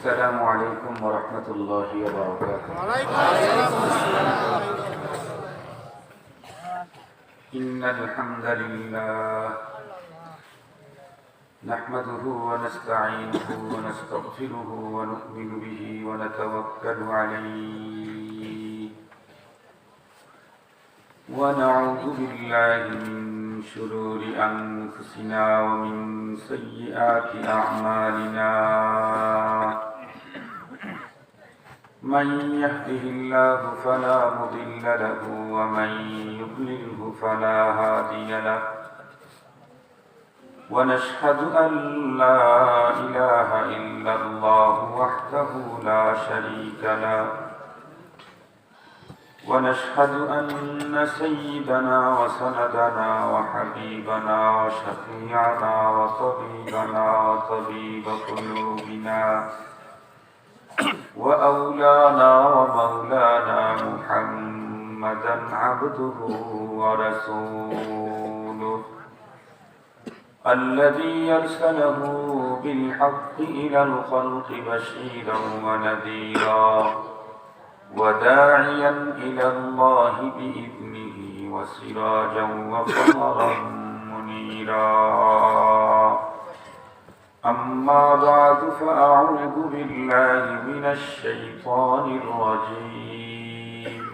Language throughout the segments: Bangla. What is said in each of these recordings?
السلام عليكم ورحمة الله وبركاته. إن الحمد لله نحمده ونستعينه ونستغفره ونؤمن به ونتوكل عليه ونعوذ بالله من شرور أنفسنا ومن سيئات أعمالنا من يهده الله فلا مضل له ومن يضلله فلا هادي له ونشهد أن لا إله إلا الله وحده لا شريك له ونشهد أن سيدنا وسندنا وحبيبنا وشفيعنا وطبيبنا وطبيب قلوبنا وأولانا ومولانا محمدا عبده ورسوله الذي أرسله بالحق إلى الخلق بشيرا ونذيرا وداعيا إلى الله بإذنه وسراجا وقمرا منيرا أما بعد فأعوذ بالله من الشيطان الرجيم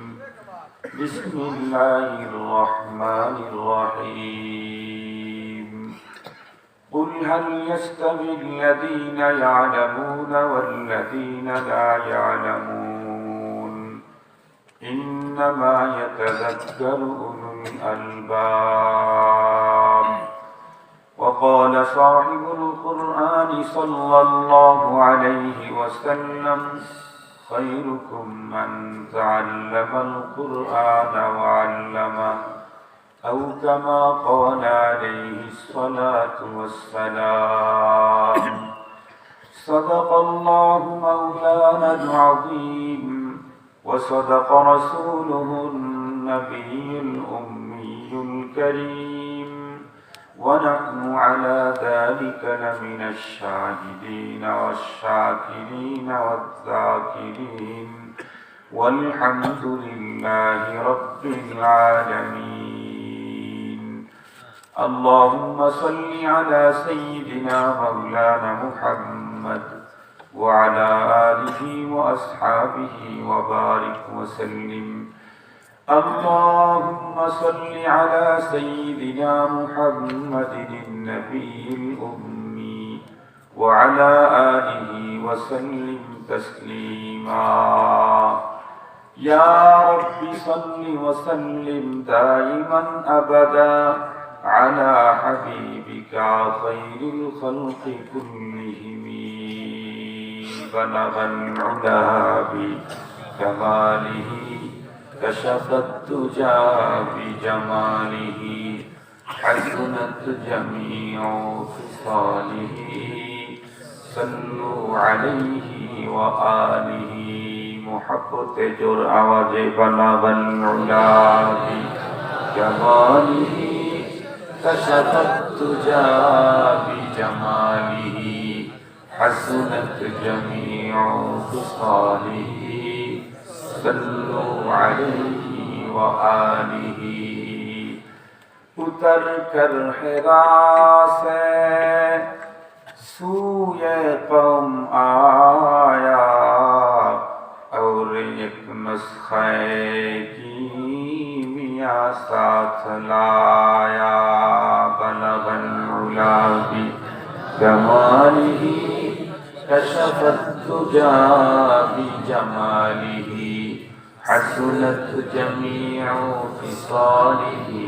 بسم الله الرحمن الرحيم قل هل يستوي الذين يعلمون والذين لا يعلمون إنما يتذكر أولو الألباب وقال صاحب القرآن صلى الله عليه وسلم خيركم من تعلم القرآن وعلمه أو كما قال عليه الصلاة والسلام صدق الله مولانا العظيم وصدق رسوله النبي الأمي الكريم ونحن على ذلك لمن الشاهدين والشاكرين والذاكرين والحمد لله رب العالمين. اللهم صل على سيدنا مولانا محمد وعلى آله وأصحابه وبارك وسلم. اللهم صل على سيدنا محمد النبي الأمي وعلى آله وسلم تسليما. يا رب صل وسلم دائما أبدا على حبيبك خير الخلق كلهم. بلغ العلا بكماله كشف الدجى بجماله حسنت جميع خصاله صلوا عليه وآله. محبت جر آواز بلغ العلا بجماله كشف الدجى بجماله حسنت جميع خصاله صلوا عليه وآله. उतर कर हिरा से सूए कौम आया और एक नुस्खे कीमिया साथ लाया. बलगल उला बि जमालिही कशफत दुजा बि जमालिही हसनत जमीउ फिसालिही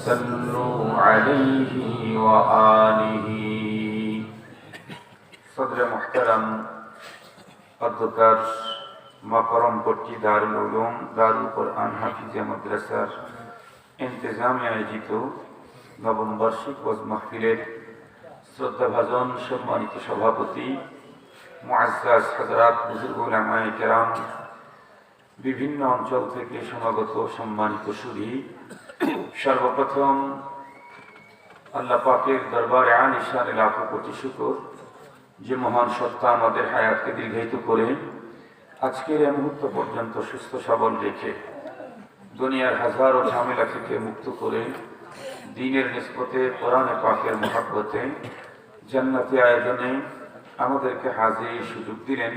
सल्लु अलैहि व आलिहि. सदर मुहतरम अध्यक्ष मकरम पट्टी दारुल उलूम दारुल कुरआन हाफिजिया মাদ্রাসার ইন্তেজামে আয়োজিত নবম বার্ষিক ওয়াজ মাহফিলের শ্রদ্ধাভাজন সম্মানিত সভাপতি মুআজ্জাজ হযরত বুজুর্গ উলামায়ে কেরাম, বিভিন্ন অঞ্চল থেকে সমাগত সম্মানিত সুধী, সর্বপ্রথম আল্লাহ পাকের দরবারে আলিশান লাখো কোটি শুকর যে মহান সত্তা আমাদের হায়াতকে দীর্ঘায়িত করে আজকের এই মুহূর্ত পর্যন্ত সুস্থ সবল রেখে দুনিয়ার হাজারো ঝামেলা থেকে মুক্ত করে দ্বীনের নিসবতে কোরআনে পাকের মহব্বতে জান্নাতি আয়োজনে আমাদেরকে হাজির সুযোগ দিলেন।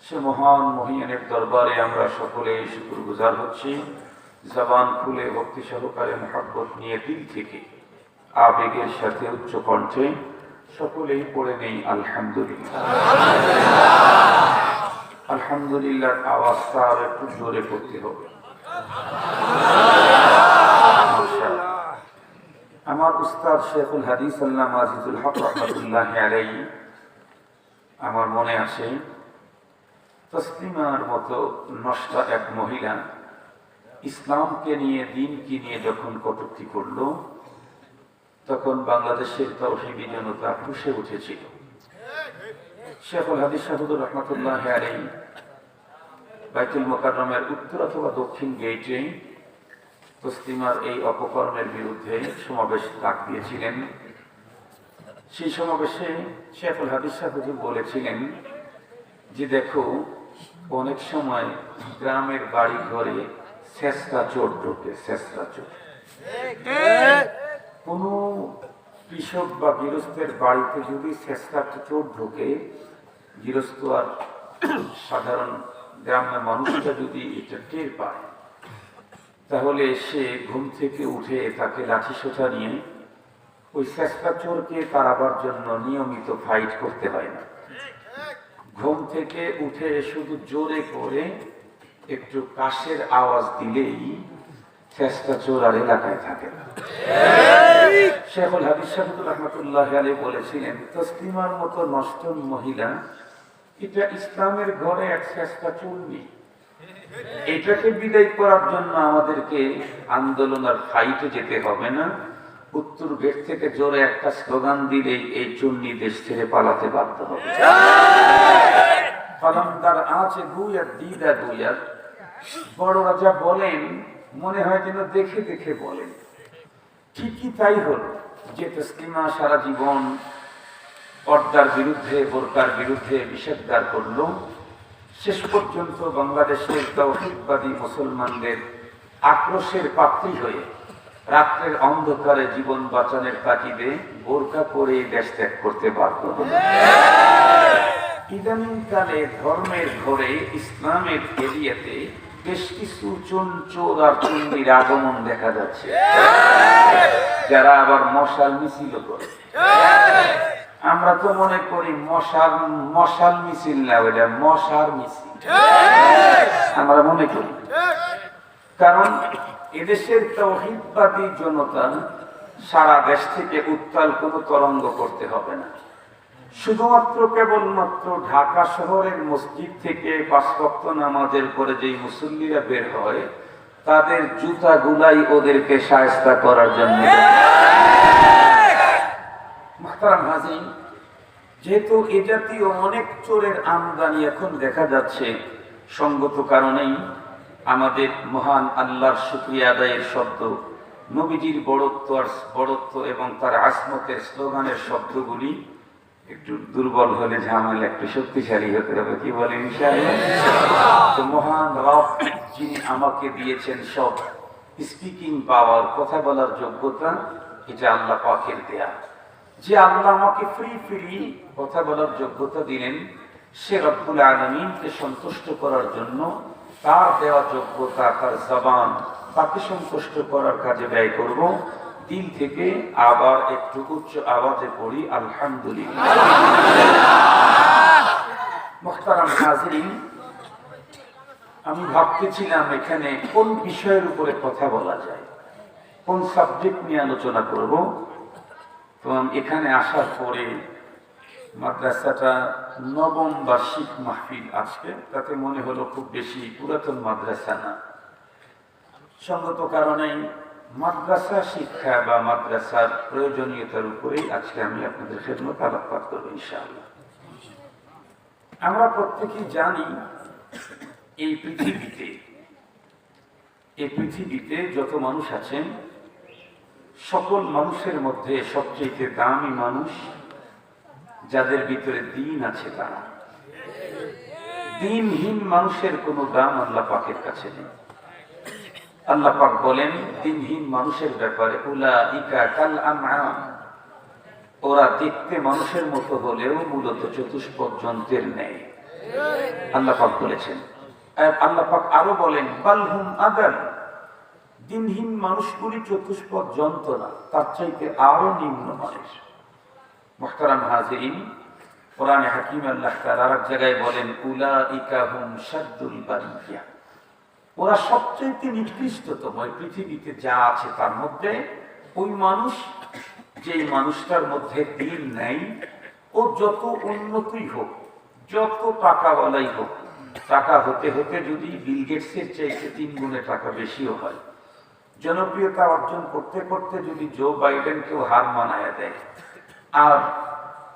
সে মহান মহিয়ানের দরবারে আমরা সকলে শুকরগুজার হচ্ছি। জবান খুলে ভক্তি সহকারে মহব্বত নিয়ে দিল থেকে আবেগের সাথে উচ্চ কণ্ঠে সকলেই পড়ে নেই আলহামদুলিল্লাহ। আলহামদুলিল্লাহ আওয়াজটা আর একটু জোরে করতে হবে। আমার উস্তাদ শেখুল হাদিস আল্লামা আজিজুল হক রহমাতুল্লাহি আলাইহি, আমার মনে আছে তসলিমার মতো নষ্টা এক মহিলা ইসলামকে নিয়ে দ্বীনকে নিয়ে যখন কটূক্তি করলো তখন বাংলাদেশের তাওহীদি জনতা ফুঁসে উঠেছিল। শেখুল হাদিস সাহুদুর রহমাতুল্লাহি আলাইহি বাইতুল মুকাররমের উত্তর অথবা দক্ষিণ গেটে তসলিমার এই অপকর্মের বিরুদ্ধে সমাবেশ ডাক দিয়েছিলেন। সেই সমাবেশে শেখুল হাদিস সাহুদুর বলেছিলেন যে দেখো, অনেক সময় গ্রামের বাড়ি ঘরে শেষরা চোর ঢোকে। শেষরা চোর কোন কৃষক বা গৃহস্থের বাড়িতে যদি শেষরা চোর ঢোকে, গৃহস্থ আর সাধারণ গ্রামের মানুষরা যদি এটা টের পায়, তাহলে সে ঘুম থেকে উঠে তাকে লাঠি সোঁটা নিয়ে ওই শেষরা চোরকে তাড়াবার জন্য নিয়মিত ফাইট করতে হয় না। ঘুম থেকে উঠে শুধু জোরে করে একটু কাশের আওয়াজ দিলেই শেষরা চোর আর এলাকায় থাকে না। শেখুল হাদিস সাহুদুর রহমাতুল্লাহি আলাইহি বলেছিলেন, তসলিমার মতো নষ্ট মহিলা এটা ইসলামের ঘরে এক শেষরা চোর নেই। এটাকে বিদায় করার জন্য আমাদেরকে আন্দোলন আর ফাইটে যেতে হবে না। উত্তর গেট থেকে জোরে একটা স্লোগান দিলেই এই চুন্নি দেশ ছেড়ে পালাতে বাধ্য হবে। পালামদার আছে গুয়ার দিদা গুয়ার, বড় রাজা বলেন মনে হয় যেন দেখে দেখে বলেন। ঠিকই তাই হল যে তসলিমা সারা জীবন পর্দার বিরুদ্ধে, বোরকার বিরুদ্ধে নিষেধাজ্ঞা করল। শেষ পর্যন্ত বাংলাদেশের তাওহীদবাদী মুসলমানদের আক্রোশের পাত্রী হয়ে রাত্রের অন্ধকারে জীবন বাঁচানোর তাগিদে বোরকা পরে দেশ ত্যাগ করতে বাধ্য হল। ইদানিংকালে ধর্মের ঘরে ইসলামের এরিয়াতে বেশ কিছু চোর আর চুন্নির আগমন দেখা যাচ্ছে, যারা আবার মশাল মিছিল করে। আমরা তো মনে করি মশাল মিছিল না, ওইটা মশার মিছিল আমরা মনে করি। কারণ এদেশের তাওহীদবাদী জনতা সারা দেশ থেকে উত্তাল কোনো তরঙ্গ করতে হবে না। শুধুমাত্র কেবলমাত্র ঢাকা শহরের মসজিদ থেকে 5 ওয়াক্ত নামাজের পরে যেই মুসল্লিরা বের হয়, তাদের জুতা গুলাই ওদেরকে শায়েস্তা করার জন্য। মুহতারাম হাজির, যেহেতু এ জাতীয় অনেক চোরের আমদানি এখন দেখা যাচ্ছে, সঙ্গত কারণেই আমাদের মহান আল্লাহর শুকরিয়া আদায়ের শব্দ, নবীজির বড়ত্ব এবং তার আসমতের স্লোগানের শব্দগুলি একটু দুর্বল হলে ঝামেলা একটু শক্তিশালী হতে হবে। কি বলেন ইনশাআল্লাহ? তো মহান রব যিনি আমাকে দিয়েছেন সব স্পিকিং পাওয়ার, কথা বলার যোগ্যতা, এটা আল্লাহ পাকের দেয়া। যে আল্লাহ আমাকে ফ্রি কথা বলার যোগ্যতা দিলেন, সে রব্বুল আলামিনকে সন্তুষ্ট করার জন্য তার দেওয়া যোগ্যতা, তার জবান, তাকে সন্তুষ্ট করার কাজে ব্যয় করব। দিল থেকে আবার একটু উচ্চ আওয়াজে পড়ি আলহামদুলিল্লাহ। মুহতারাম হাজিরিন, আমি ভাবতেছিলাম এখানে কোন বিষয়ের উপরে কথা বলা যায়, কোন সাবজেক্ট নিয়ে আলোচনা করব। তো এখানে আসার পরে মাদ্রাসাটা 9ম বার্ষিক মাহফিল আজকে, তাতে মনে হলো খুব বেশি পুরাতন মাদ্রাসা না। সঙ্গত কারণেই মাদ্রাসা শিক্ষা বা মাদ্রাসার প্রয়োজনীয়তার উপরেই আজকে আমি আপনাদের খেদমত আলোকপাত করব ইনশাআল্লাহ। আমরা প্রত্যেকেই জানি এই পৃথিবীতে যত মানুষ আছেন, সকল মানুষের মধ্যে সবচেয়ে দামি মানুষ যাদের ভিতরে দিন আছে তারা। দিনহীন মানুষের কোনো দাম আল্লাহ পাকের কাছে নেই। আল্লাহ পাক বলেন দিনহীন মানুষের ব্যাপারে, উলাইকা কাল আনআম, ওরা দেখতে মানুষের মতো হলেও মূলত চতুষ্পদ যন্ত্রের ন্যায়। আল্লাহ পাক বলেছেন। আল্লাহ পাক আরো বলেন বালহুম আদাল, দিনহীন মানুষগুলি চতুষ্পদ যন্ত্র না, তার চাইতে আরো নিম্নমানের। মুহতারাম হাজিরিন, কোরআনে হাকিম আল্লাহ তাআলা আর এক জায়গায় বলেন উলাইকা হুম শাদ্দুল বারিয়া, ওরা সবচেয়ে নিকৃষ্টতম পৃথিবীতে যা আছে তার মধ্যে। ওই মানুষ, যেই মানুষটার মধ্যে দিন নেই, ও যত উন্নতই হোক, যত টাকাওয়ালাই হোক, টাকা হতে হতে যদি বিল গেটসের চাইতে 3 গুণে টাকা বেশিও হয়, জনপ্রিয়তা অর্জন করতে করতে যদি জো বাইডেনকেও হার মানায়া দেয়, আর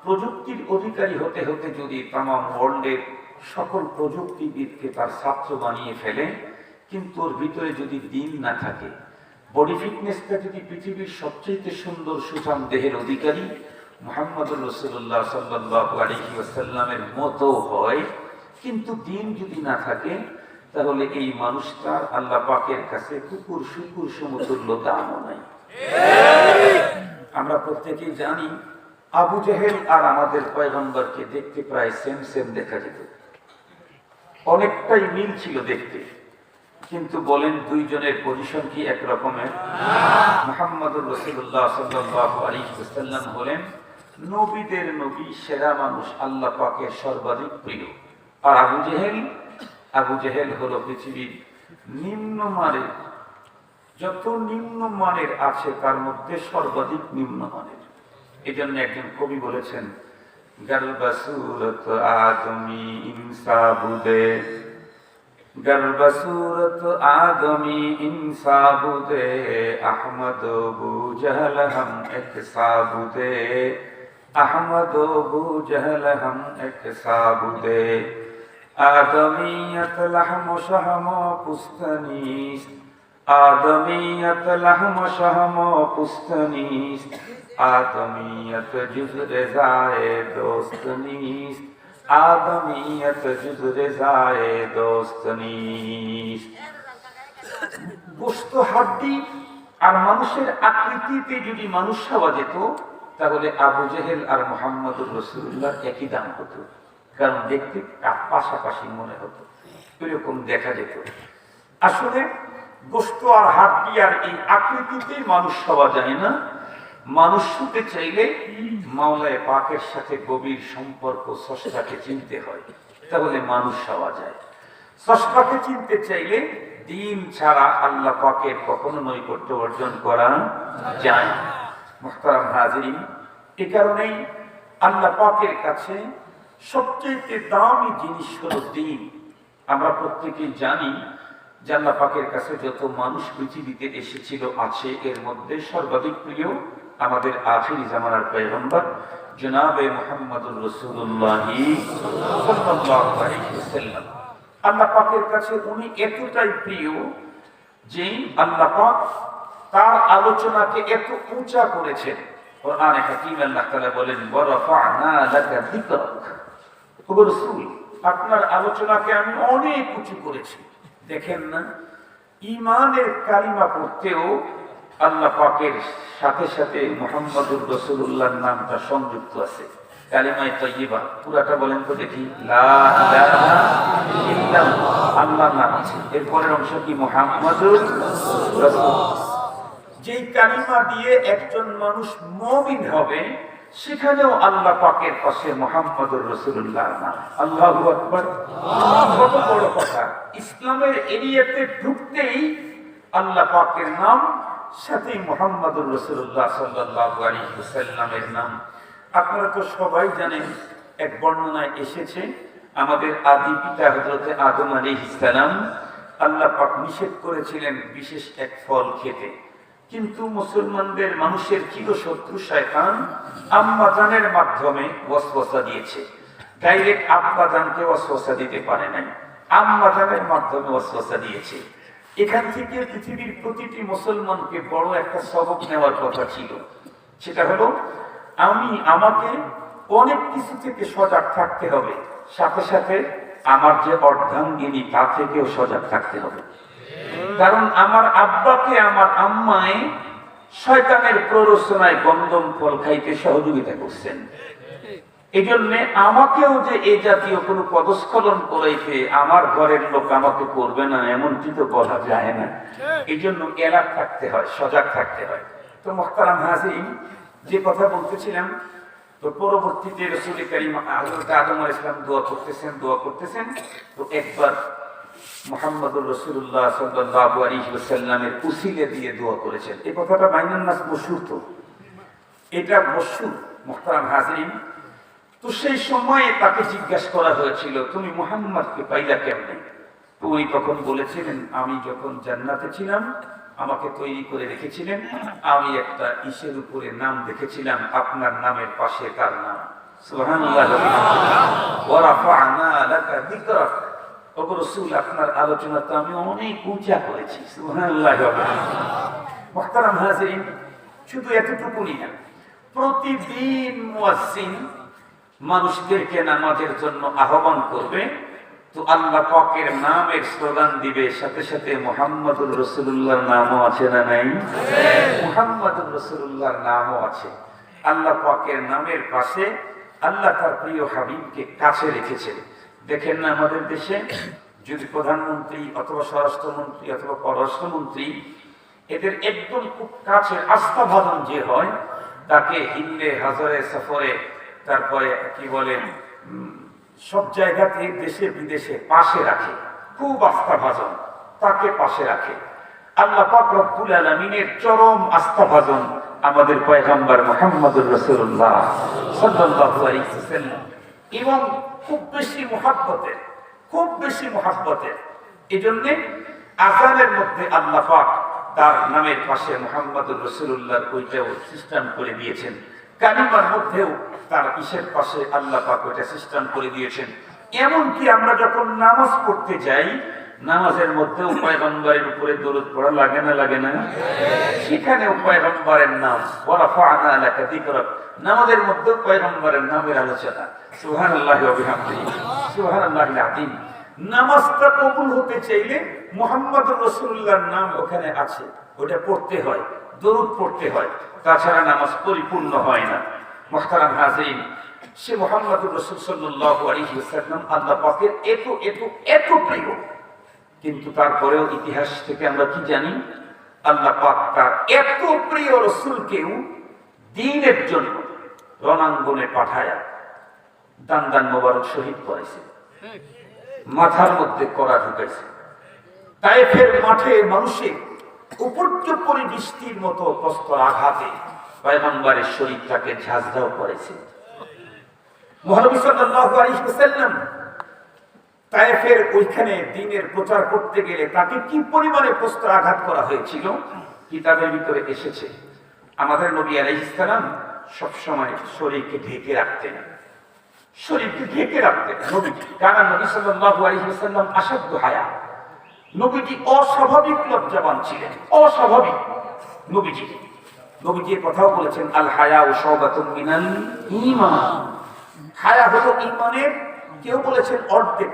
প্রযুক্তির অধিকারী হতে হতে যদি তামাম ওয়ার্ল্ডের সকল প্রযুক্তিবিদকে তার ছাত্র বানিয়ে ফেলে, কিন্তু ওর ভিতরে যদি দিন না থাকে, বডি ফিটনেসটা যদি পৃথিবীর সবচেয়ে সুন্দর সুঠাম দেহের অধিকারী মুহাম্মদুর রাসূলুল্লাহ সাল্লাল্লাহু আলাইহি ওয়াসাল্লামের মতো হয়, কিন্তু দিন যদি না থাকে, তাহলে এই মানুষটার আল্লাহ পাকের কাছে কুকুর শুকুর সমতুল্য দামও নাই। আমরা প্রত্যেকেই জানি আবু জেহেল আর আমাদের পয়গম্বরকে দেখতে প্রায় সেম সেম দেখা যেত, অনেকটাই মিল ছিল দেখতে, কিন্তু বলেন দুইজনের পজিশন কি এক রকমের? মুহাম্মদুর রাসূলুল্লাহ সাল্লাল্লাহু আলাইহি ওয়াসাল্লাম হলেন নবীদের নবী, সেরা মানুষ, আল্লাহ পাকের সর্বাধিক প্রিয়। আর আবু জেহেল হলো পৃথিবীর নিম্নমানের, যত নিম্নমানের আছে তার মধ্যে সর্বাধিক নিম্নমানের। এই জন্য একজন কবি বলেছেন গর্বসুরত আদমি ইনসাবুদে, গর্বসুরত আদমি ইনসাবুদে, আহমদ বু জহল হম এক সাবুদে, আহমদ বু জহল হম এক সাবুদে, আদমিয়ত লহম শহম পুস্তনিস, আদমিয়ত লহম শহম পুস্তনিস, আদমিয়ত জুজ রেজায়ে দোস্ত নিস, আদমিয়ত জুজ রেজায়ে দোস্ত নিস। গোশত হাড্ডি আর মানুষের আকৃতিতে যদি মানুষ হওয়া যেত, তাহলে আবু জেহেল আর মুহাম্মদুর রাসূলুল্লাহ একই দাম হতো, কারণ দেখতে পাশাপাশি মনে হতো, এরকম দেখা যেত। আসলে গোশত আর হাড্ডি আর এই আকৃতিতে মানুষ হওয়া যায় না। মানুষ হতে চাইলে মাওলায়ে পাকের সাথে গভীর সম্পর্ক, স্রষ্টাকে চিনতে হয়, তাহলে মানুষ হওয়া যায়। স্রষ্টাকে চিনতে চাইলে দিন ছাড়া আল্লাহ পাকের কখনো নৈকট্য অর্জন করা যায় না। মুহতারাম হাজিরিন, এই কারণেই আল্লাহ পাকের কাছে সবচেয়ে দামি জিনিস হলো দিন। আমরা প্রত্যেকেই জানি যে আল্লাহ পাকের কাছে যত মানুষ পৃথিবীতে এসেছিল আছে, এর মধ্যে সর্বাধিক প্রিয় আমাদের আখিরি জামানার পয়গম্বর জনাবে মুহাম্মদুর রাসূলুল্লাহ সাল্লাল্লাহু আলাইহি ওয়াসাল্লাম। আল্লাহ পাকের কাছে উনি এতটাই প্রিয় যে আল্লাহ পাক তার আলোচনাকে এত উঁচা করেছেন। কোরআনে হাকিম আল্লাহ তাআলা বলেন ওয়ারাফা'না লাকা যিকরাক, ওগো রাসূল, আপনার আলোচনাকে আমি অনেক উঁচু করেছি। দেখেন না, ঈমানের কালিমা পড়তেও আল্লাহ পাকের সাথে সাথে মুহাম্মদুর রাসূলুল্লাহর নামটা সংযুক্ত আছে। কালিমায়ে তাইয়্যিবা পুরাটা বলেন তো দেখি, লা ইলাহা ইল্লাল্লাহ, আল্লাহর নাম আছে, এর পরের অংশ কি? মুহাম্মদুর রাসূলুল্লাহ। যেই কালিমা দিয়ে একজন মানুষ মুমিন হবে, সেখানেও আল্লাহ পাকের পাশে মুহাম্মদুর রাসূলুল্লাহর নাম। আল্লাহু আকবার। কত বড় কথা! ইসলামের এরিয়াতে ঢুকতেই আল্লাহ পাকের নাম, সাথে মুহাম্মদুর রাসূলুল্লাহ সাল্লাল্লাহু আলাইহি ওয়াসাল্লামের নাম। আপনারা তো সবাই জানেন, এক বর্ণনায় এসেছে আমাদের আদি পিতা হযরত আদম আলাইহিস সালাম, আল্লাহ পাক নিষেধ করেছিলেন বিশেষ এক ফল খেতে, কিন্তু মুসলমানদের মানুষের চিরশত্রু শয়তান আম্মা জানের মাধ্যমে ওয়াসওয়াসা দিয়েছে। ডাইরেক্ট আব্বা জানকে ওয়াসওয়াসা দিতে পারে নাই, আম্মা জানের মাধ্যমে ওয়াসওয়াসা দিয়েছে। এখান থেকে পৃথিবীর প্রতিটি মুসলমানকে বড় একটা সবক নেওয়ার কথা ছিল। সেটা হলো, আমাকে অনেক কিছু থেকে সজাগ থাকতে হবে, সাথে সাথে আমার যে অর্ধাঙ্গিনী তা থেকেও সজাগ থাকতে হবে। কারণ আমার আব্বাকে আমার আম্মায় শয়তানের প্ররোচনায় গন্ধম ফল খাইতে সহযোগিতা করছেন। এই জন্যে আমাকেও যে এই জাতীয় কোনো পদস্খলন করাইতে আমার ঘরের লোক আমাকে করবে না এমনটি তো বলা যায় না। এই জন্য এলাক থাকতে হয়, সজাগ থাকতে হয়। তো মুহতারাম হাজিরিন, যে কথা বলতেছিলাম, তো পরবর্তীতে রাসূল কারীম হযরত আদম আলাইহিস সালাম দোয়া করতেছেন। তো একবার মুহাম্মদুর রাসূলুল্লাহ সাল্লাল্লাহু আলাইহি ওয়াসাল্লামের উসিলা দিয়ে দোয়া করেছেন। এই কথাটা বাইনান নাস মশহুর, তো এটা মশহুর মুহতারাম হাজিরিন। তো সেই সময়ে তাকে জিজ্ঞাসা করা হয়েছিল, তুমি মুহাম্মদকে পাইলা কেমনে? তো উনি তখন বলেছিলেন, আমি যখন জান্নাতে ছিলাম আমাকে তৈরি করে রেখেছিলেন, আমি একটা ইসের উপরে নাম দেখেছিলাম, আপনার নামের পাশে তার নাম। সুবহানাল্লাহ। ওয়া রাফা'না লাকা যিকরাক। ওগো রাসূল, আপনার আলোচনা তো আমি অনেক উঁচা করেছি। সুবহানাল্লাহ। মুহতারাম হাজিরিন, শুধু এতটুকুই না, প্রতিদিন মুয়াজ্জিন মানুষদেরকে নামাজের জন্য আহ্বান করবে, তো আল্লাহ পাকের নামের স্লোগান দিবে, সাথে সাথে মুহাম্মদুর রাসূলুল্লাহর নামও আছে না নাই? মুহাম্মদুর রাসূলুল্লাহর নামও আছে। আল্লাহ পাকের নামের পাশে আল্লাহ তার প্রিয় হাবিবকে কাছে রেখেছেন। দেখেন না, আমাদের দেশে যদি প্রধানমন্ত্রী অথবা স্বরাষ্ট্রমন্ত্রী অথবা পররাষ্ট্রমন্ত্রী, এদের একদম খুব কাছের আস্থাভাজন যে হয়, তাকে হিন্দে হাজারে সফরে, তারপরে কি বলে, সব জায়গাতে দেশে বিদেশে পাশে রাখে, খুব আস্থাভাজন, তাকে পাশে রাখে। আল্লাহ পাক রব্বুল আলামিনের চরম আস্থাভাজন আমাদের পয়গম্বর মুহাম্মদুর রাসূলুল্লাহ সাল্লাল্লাহু আলাইহি ওয়াসাল্লাম, এবং খুব বেশি মুহাব্বতের, খুব বেশি মুহাব্বতের। এজন্য আযানের মধ্যে আল্লাহ পাক তার নামের পাশে মুহাম্মদুর রাসূলুল্লাহর ওইটাও সিস্টেম করে দিয়েছেন। কালিমার মধ্যেও তার ইসের পাশে আল্লাহ পাক ওইটা সিস্টেম করে দিয়েছেন। এমনকি আমরা যখন নামাজ পড়তে যাই, নামাজের মধ্যেও পয়গম্বরের উপরে দরুদ পড়া লাগে না, লাগে না? সেখানেও পয়গম্বরের নাম, ওয়া রাফা'না লাকা যিকরাক, নামাজের মধ্যেও পয়গম্বরের নামের আলোচনা। সুবহানাল্লাহি ওয়া বিহামদিহি, সুবহানাল্লাহিল আযীম। নামাজটা কবুল হতে চাইলে মুহাম্মদুর রাসূলুল্লাহর নাম ওখানে আছে, ওটা পড়তে হয়, দরুদ পড়তে হয়, তাছাড়া নামাজ পরিপূর্ণ হয় না। মুহতারাম হাজিরিন, সে মুহাম্মদুর রাসূল সাল্লাল্লাহু আলাইহি ওয়াসাল্লাম আল্লাহ পাকের এত এত এত প্রিয়, কিন্তু তারপরেও ইতিহাস থেকে আমরা কি জানি, আল্লাহ পাক তার এত প্রিয় রাসূলকেও দ্বীনের জন্য রণাঙ্গনে পাঠায়া দান দান মোবারক শহীদ করেছে, মাথার মধ্যে কড়া ঢুকাইছে। তায়েফের মাঠে মানুষের উপর্যুপরি বৃষ্টির মতো প্রস্তর আঘাতে পয়গম্বরের শরীরটাকে ঝাঁঝরাও করেছে। মুহাম্মদ সাল্লাল্লাহু আলাইহি ওয়াসাল্লাম তায়েফের ওইখানে দ্বীনের প্রচার করতে গেলে তাকে কি পরিমাণে প্রস্তর আঘাত করা হয়েছিল কিতাবের ভিতরে এসেছে। আমাদের নবী আলাইহিস সালাম সবসময় শরীরকে ঢেকে রাখতেন, শরীরকে ঢেকে রাখতেন নবীজি। কারণ নবী সাল্লাল্লাহু আলাইহি ওয়াসাল্লাম আসাদ্দু হায়া, নবীজি অস্বাভাবিক লজ্জাবান ছিলেন, অস্বাভাবিক। নবীজি কথাও বলেছেন, আল হায়াউ শুবাতুম মিনাল ঈমান, হায়া হলো ঈমানের, কেউ বলেছেন অর্ধেক,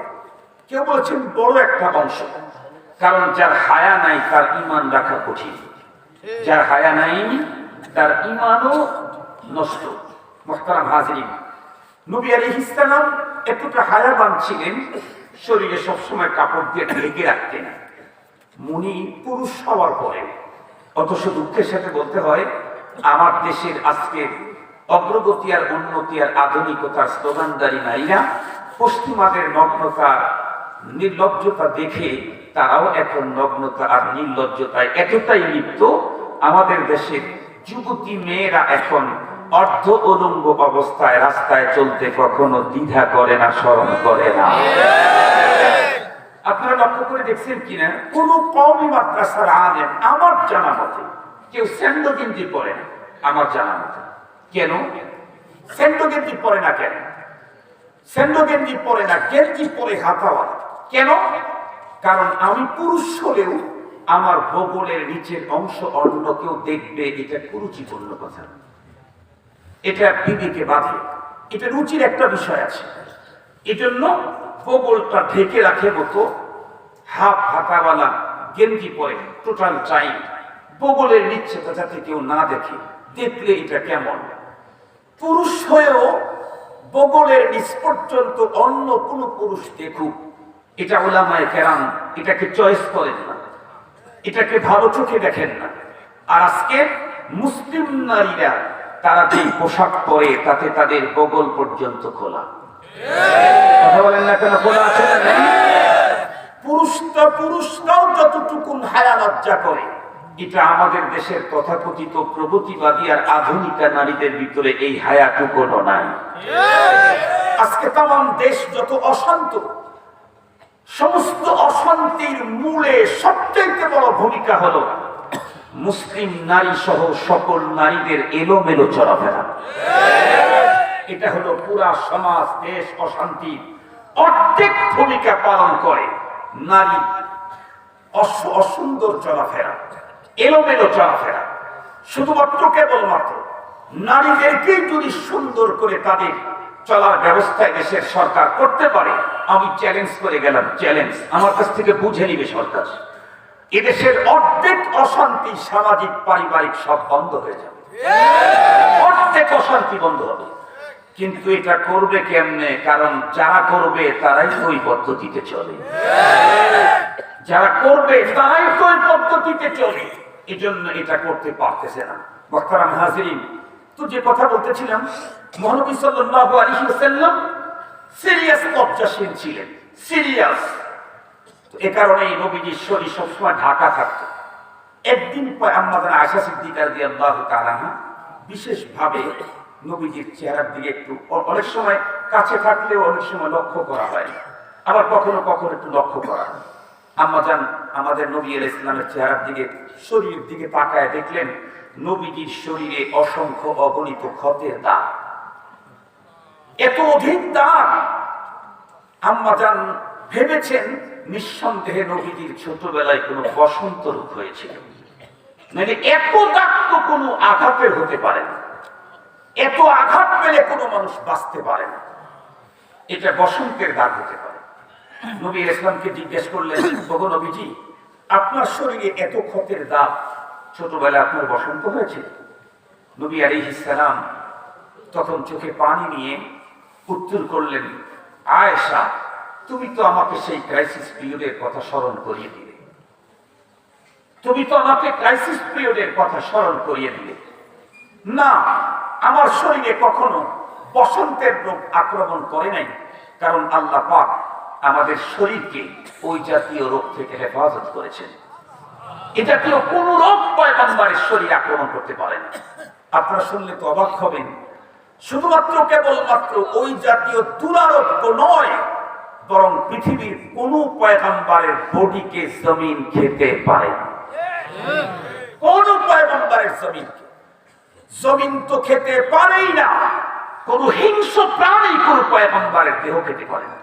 কেউ বলেছেন বড় একটা অংশ। কারণ যার হায়া নাই তার ঈমান রাখা কঠিন, যার হায়া নাই তার ঈমানও নষ্ট। মুহতারাম হাজিরিন, নবী আলাইহিস সালাম এতটা হায়াবান ছিলেন, শরীরে সবসময় কাপড় দিয়ে ঢেকে রাখতেন। মুনি পুরুষ হওয়ার পরে, অথচ দুঃখের সাথে বলতে হয়, আমার দেশের আজকে অগ্রগতি আর উন্নতি আর আধুনিকতার স্লোগানদারী নারীরা পশ্চিমাদের নগ্নতা নির্লজ্জতা দেখে তারাও এখন নগ্নতা আর নির্লজ্জতায় এতটাই লিপ্ত, আমাদের দেশের যুবতী মেয়েরা এখন অর্ধ উলঙ্গ অবস্থায় রাস্তায় চলতে কখনো দ্বিধা করে না, শরম করে না। আপনারা লক্ষ্য করে দেখছেন কিনা, কোন কওমি মাদ্রাসার আলেম আমার জানা মতে কেউ স্যান্ডো গেঞ্জি পরে না, আমার জানা মতে। কেন স্যান্ডো গেঞ্জি পরে না? কেন স্যান্ডো গেঞ্জি পরে না? গেঞ্জি পরে হাতাওয়ালা কেন? কারণ আমি পুরুষ হলেও আমার বগলের নিচের অংশ অন্য কেউ দেখবে, এটা কুরুচিপূর্ণ কথা, এটা বিবেকে বাধে। এটা রুচির একটা বিষয় আছে। এজন্য বগলটা ঢেকে রাখে মতো হাফ হাতাওয়ালা গেঞ্জি পরে টোটাল টাইম বগলের নিচ্ছেটা যাতে কেউ না দেখে, দেখলে এটা কেমন। পুরুষ হয়েও বগলের নিচ পর্যন্ত অন্য কোন পুরুষ দেখুক, এটা ওলামায়ে কেরাম এটাকে চয়েস করেন না, এটাকে ভালো চোখে দেখেন না। আর আজকে মুসলিম নারীরা তারা যে পোশাক পরে তাতে তাদের বগল পর্যন্ত খোলা। কথা বলেন না কেন? খোলা আছে না? পুরুষরাও যতটুকু হায়া লজ্জা করে, এটা আমাদের দেশের তথাকথিত প্রগতিবাদী আর আধুনিকা নারীদের ভিতরে এই হায়াটুকু নাই। আজকে তাম দেশ যত অশান্ত, সমস্ত অশান্তির মূলে সবচেয়ে বড় ভূমিকা হলো মুসলিম নারী সহ সকল নারীদের এলোমেলো চলাফেরা। এটা হলো পুরা সমাজ দেশ অশান্তির অর্ধেক ভূমিকা পালন করে। নারী অসুন্দর চলাফেরা, এলোমেলো চলাফেরা, শুধুমাত্র কেবলমাত্র নারীদেরকেই যদি সুন্দর করে তাদের চলার ব্যবস্থায় দেশের সরকার করতে পারে, আমি চ্যালেঞ্জ করে গেলাম, চ্যালেঞ্জ আমার কাছ থেকে বুঝে নিবে সরকার, এদেশের অর্ধেক অশান্তি সামাজিক পারিবারিক সব বন্ধ হয়ে যাবে, অর্ধেক অশান্তি বন্ধ হবে। কিন্তু এটা করবে কেমনে? কারণ যারা করবে তারাই ওই পদ্ধতিতে চলে, যারা করবে তারাই তো ওই পদ্ধতিতে চলে, এই জন্য এটা করতে পারতেছে না। মুহতারাম হাজিরিন, তো যে কথা বলতেছিলাম, মহানবী সাল্লাল্লাহু আলাইহি ওয়াসাল্লাম সিরিয়াস লজ্জাশীল ছিলেন, সিরিয়াস। এ কারণেই নবীজির শরীর সবসময় ঢাকা থাকতো। একদিন আম্মা আয়েশা সিদ্দিকা রাদিয়াল্লাহু তাআলা বিশেষ ভাবে নবীজির চেহারার দিকে একটু, অনেক সময় কাছে থাকলেও অনেক সময় লক্ষ্য করা হয়, আবার কখনো কখনো একটু লক্ষ্য করা হয়। আম্মা জান আমাদের নবী আলাইহিস সালামের চেহারার দিকে, শরীরের দিকে তাকায় দেখলেন নবীজির শরীরে অসংখ্য অগণিত ক্ষতের দাগ, এত অধিক দাগ। আম্মা জান ভেবেছেন নিঃসন্দেহে নবীজির ছোটবেলায় কোনো বসন্ত রোগ হয়েছিল, মানে এত দাগ তো কোনো আঘাতের হতে পারে না, এত আঘাত পেলে কোনো মানুষ বাঁচতে পারে না, এটা বসন্তের দাগ হতে পারে। নবী ইসলামকে জিজ্ঞেস করলেন, ওগো নবীজি, আপনার শরীরে এত ক্ষতের দাগ, ছোটবেলায় আপনার বসন্ত হয়েছিল? নবী আলাইহিস সালাম তখন চোখে পানি নিয়ে উত্তর করলেন, আয়েশা, তুমি তো আমাকে সেই ক্রাইসিস পিরিয়ডের কথা স্মরণ করিয়ে দিলে, তুমি তো আমাকে ক্রাইসিস পিরিয়ডের কথা স্মরণ করিয়ে দিলে। না, আমার শরীরে কখনো বসন্তের রোগ আক্রমণ করে নাই, কারণ আল্লাহ পাক আমাদের শরীরকে ওই জাতীয় রোগ থেকে হেফাজত করেছেন। এ জাতীয় কোন রোগ পয়গম্বরের শরীর আক্রমণ করতে পারে না। আপনারা শুনলে তো অবাক হবেন, শুধুমাত্র কেবলমাত্র ওই জাতীয় দুরারোগ্য নয়, বরং পৃথিবীর কোন পয়গম্বরের বডিকে জমিন খেতে পারে না। কোন পয়গম্বরের জমিন তো খেতে পারেই না, কোন হিংস্র প্রাণী কোন পয়গম্বরের দেহ খেতে পারে না।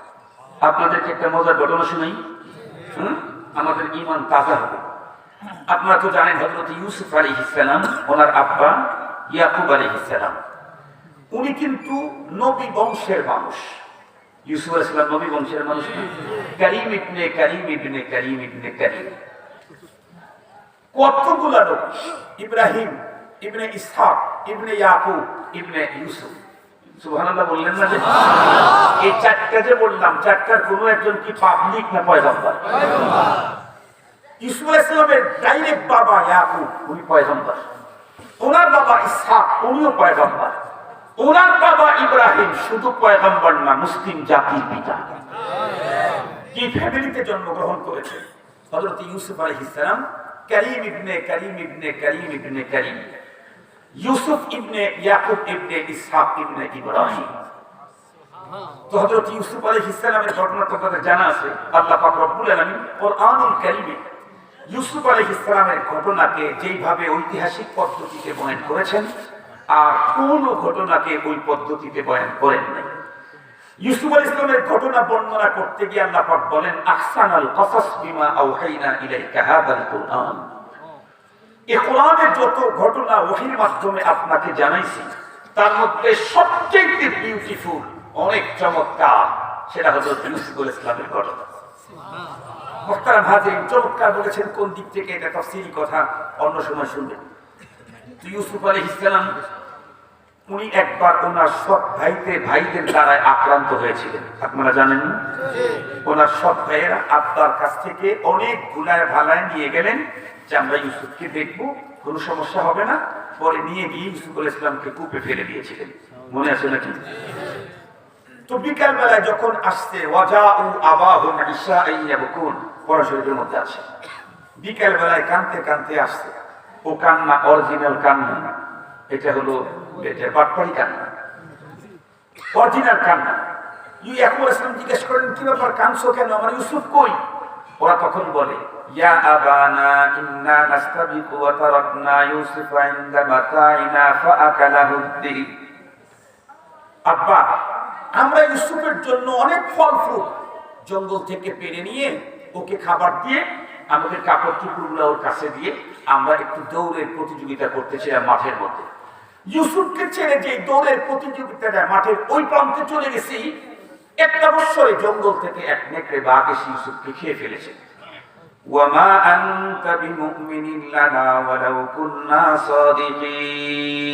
আপনাদেরকে একটা মজার ঘটনা শুনাই, আমাদের ঈমান তাজা হবে। আপনারা তো জানেন হযরত ইউসুফ আলাইহিস সালাম, ওনার আব্বা ইয়াকুব আলাইহিস সালাম, উনি কিন্তু নবী বংশের মানুষ। ইউসুফ আলাইহিস সালাম নবী বংশের মানুষ, কারীম ইবনে কারীম ইবনে কারীম ইবনে কারীম। কতগুলা লোক, ইব্রাহিম ইবনে ইসহাক ইবনে ইয়াকুব ইবনে ইউসুফ, সুবহানাল্লাহ বললেন না? যে এই চারটা যে বললাম, চারটার কোনো একজন কি পাবলিক না পয়গম্বর? ইউসুফ আলাইহিস সালামের ডাইরেক্ট বাবা ইয়াকুব, উনি পয়গম্বর। ওনার বাবা ইসহাক, উনিও পয়গম্বর। ওনার বাবা ইব্রাহিম শুধু পয়গম্বর না, মুসলিম জাতির পিতা। কি ফ্যামিলিতে জন্মগ্রহণ করেছেন হযরত ইউসুফ আলাইহিস সালাম? কারীম ইবনে কারীম ইবনে কারীম ইবনে কারীম, ইউসুফ ইবনে ইয়াকুব ইবনে ইসহাক ইবনে ইব্রাহিম। তো হযরত ইউসুফ আলাইহিস সালামের ঘটনা তো আপনাদের জানা আছে। আল্লাহ পাক রব্বুল আলামিন কোরআনুল কারীমে ইউসুফ আলাইহিস সালামের ঘটনাকে যেইভাবে ঐতিহাসিক পদ্ধতিতে বয়ান করেছেন, আর কোন ঘটনাকে ওই পদ্ধতিতে বয়ান করেন নাই। ইউসুফ আলাইহিস সালামের ঘটনা বর্ণনা করতে গিয়ে আল্লাহ পাক বলেন, আহসানাল কসাস বিমা আওহাইনা ইলাইকা হাযাল কুরআন। এই কোরআনের যত ঘটনা ওহীর মাধ্যমে আপনাকে জানাইছি, তার মধ্যে সবচেয়ে বিউটিফুল, অনেক চমৎকার, সেটা হযরত ইউসুফ আলাইহিস সালামের ঘটনা। মুহতারাম হাজিরিন, চমৎকার বলেছেন কোন দিক থেকে, এটা তাফসীরি কথা, অন্য সময় শুনবেন। ইউসুফ আলাইহিস সালাম উনি একবার ওনার সৎ ভাইদের দ্বারা আক্রান্ত হয়েছিলেন, আপনারা জানেন না? ওনার সৎ ভাইয়েরা আব্বার কাছ থেকে অনেক ভুলায় ভালায় নিয়ে গেলেন যে আমরা ইউসুফকে দেখবো, কোনো সমস্যা হবে না। পরে নিয়ে গিয়ে ইউসুফ আলাইহিস সালামকে কূপে ফেলে দিয়েছিলেন, মনে আছে নাকি? তো বিকাল বেলায় যখন আসছে, ওয়াজাউ আবাহুম ইশাআন ইয়াবকুন, পড়াশোনার মধ্যে আছে, বিকাল বেলায় কাঁদতে কাঁদতে আসছে। ও কান্না অরিজিনাল কান্না না, এটা হলো এটা বাটপাড়ি কান্না, অরিজিনাল কান্না। ইয়াকুব আলাইহিস সালাম জিজ্ঞেস করেন, কি ব্যাপার, কাঁদছো কেন, আমার ইউসুফ কই? ওরা তখন বলে, ইয়া আবানা ইন্না নাস্তাবিকু ওয়া তারাকনা ইউসুফা ইনদা মাতাইনা ফাআকালাহু আদ-দিব। আব্বা, আমরা ইউসুফের জন্য অনেক ফল ফ্রুট জঙ্গল থেকে পেড়ে নিয়ে ওকে খাবার দিয়ে, আমাদের কাপড় চোপড়গুলো ওর কাছে দিয়ে আমরা একটু দৌড়ের প্রতিযোগিতা করতেছিলাম মাঠের মধ্যে। ইউসুফকে ছেড়ে যে দৌড়ের প্রতিযোগিতাটা মাঠের ওই প্রান্তে চলে গেছি, একটা বছরে জঙ্গল থেকে এক নেকড়ে বাঘ এসে ইউসুফকে খেয়ে ফেলেছে। ওয়ামা আনতা বিমুমিনিন লানা ওয়ালাউ কুন্না সাদিকিন।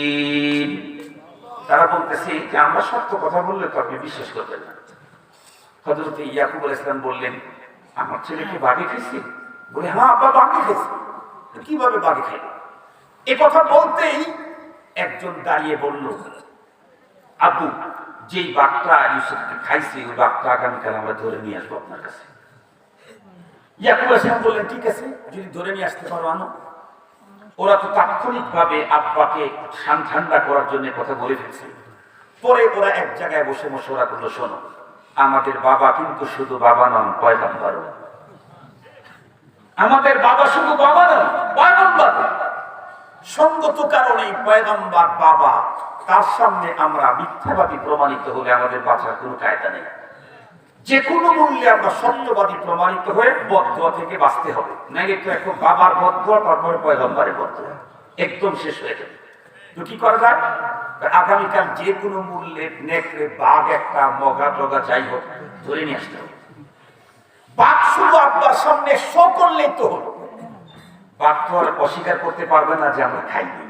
তারা বলতেছে যে আমরা সত্য কথা বললে তো আপনি বিশ্বাস করবেন না। হযরত ইয়াকুব আলাইহিস সালাম বললেন, আমার ছেলেকে বাঘে খেয়েছে? বলে, হ্যাঁ আব্বা, বাঘে খেয়েছে। কিভাবে বাঘে খাইল? এ কথা বলতেই একজন দাঁড়িয়ে বলল, আব্বু, যেই বাঘটা ইউসুফকে খাইছে ওই বাঘটা আগামীকাল আমরা ধরে নিয়ে আসবো আপনার কাছে। ইয়াকুব আলাইহিস সালাম বললেন, ঠিক আছে, যদি ধরে নিয়ে আসতে পারো আনো। ওরা তো তাৎক্ষণিকভাবে আব্বাকে ঠান্ডা করার জন্য কথা বলে ফেলছে। পরে ওরা এক জায়গায় বসে মশওয়ারা করলো, শোনো, আমাদের বাবা কিন্তু শুধু বাবা নন, পয়গম্বর। আমাদের বাবা শুধু বাবা নন, পয়গম্বর। সঙ্গত কারণে পয়গম্বর বাবা, তার সামনে আমরা মিথ্যাবাদী প্রমাণিত হলে আমাদের বাঁচার কোনো কায়দা নেই। যে কোনো মূল্যে আমরা সত্যবাদী প্রমাণিত হয়ে বদদোয়া থেকে বাঁচতে হবে, নাইলে তো এখন বাবার বদদোয়া, তারপরে পয়গম্বরের বদদোয়া, একদম শেষ হয়ে যাবে। তো কি করা যায়? আগামীকাল যে কোনো মূল্যে নেকড়ে বাঘ একটা মগা টগা যাই হোক ধরে নিয়ে আসতে হবে। বাঘ শুধু আব্বার সামনে শো করলেই তো হলো। বাঘ তো আর অস্বীকার করতে পারবে না যে আমরা খাইনি,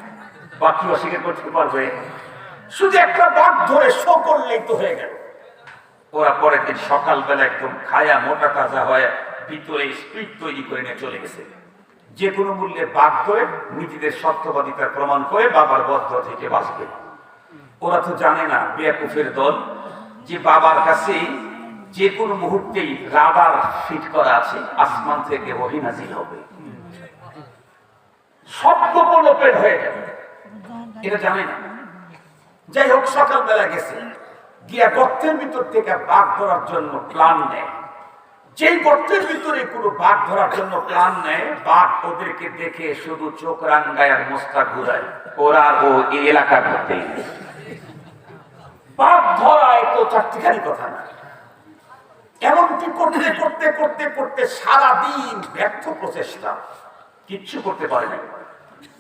বাঘ কি অস্বীকার করতে পারবে? শুধু একটা বাঘ ধরে শো করলেই তো হয়ে গেল। ওরা পরের দিন সকালবেলা একদম খায়া মোটা তাজা হয়ে ভিতরে স্পিড তৈরি করে নিয়ে চলে গেছে। যে কোনো মূল্যে বাঘ ধরে নিজেদের সত্যবাদিতার প্রমাণ করে বাবার বদদোয়া থেকে বাঁচবে। ওরা তো জানে না, বেয়াকুফের দল, যে বাবার কাছে যে কোনো মুহূর্তেই রাডার ফিট করা আছে, আসমান থেকে ওহী নাযিল হবে, সব গোপলোপের হয়ে যাবে, এটা জানে না। যাই হোক, সকালবেলা গেছে, গিয়া গর্তের ভিতর থেকে বাঘ ধরার জন্য প্ল্যান নেয়। যেই গর্তের ভিতরে কোনো বাঘ ধরার জন্য প্ল্যান নেয়, বাঘ ওদেরকে দেখে শুধু চোখ রাঙ্গায় আর মোস্তা ঘুরায়। ওরা ও এই এলাকার মধ্যে বাঘ ধরা তো চারটিখানি কথা না। এমনকি করতে করতে করতে করতে সারাদিন ব্যর্থ প্রচেষ্টা, কিচ্ছু করতে পারে না।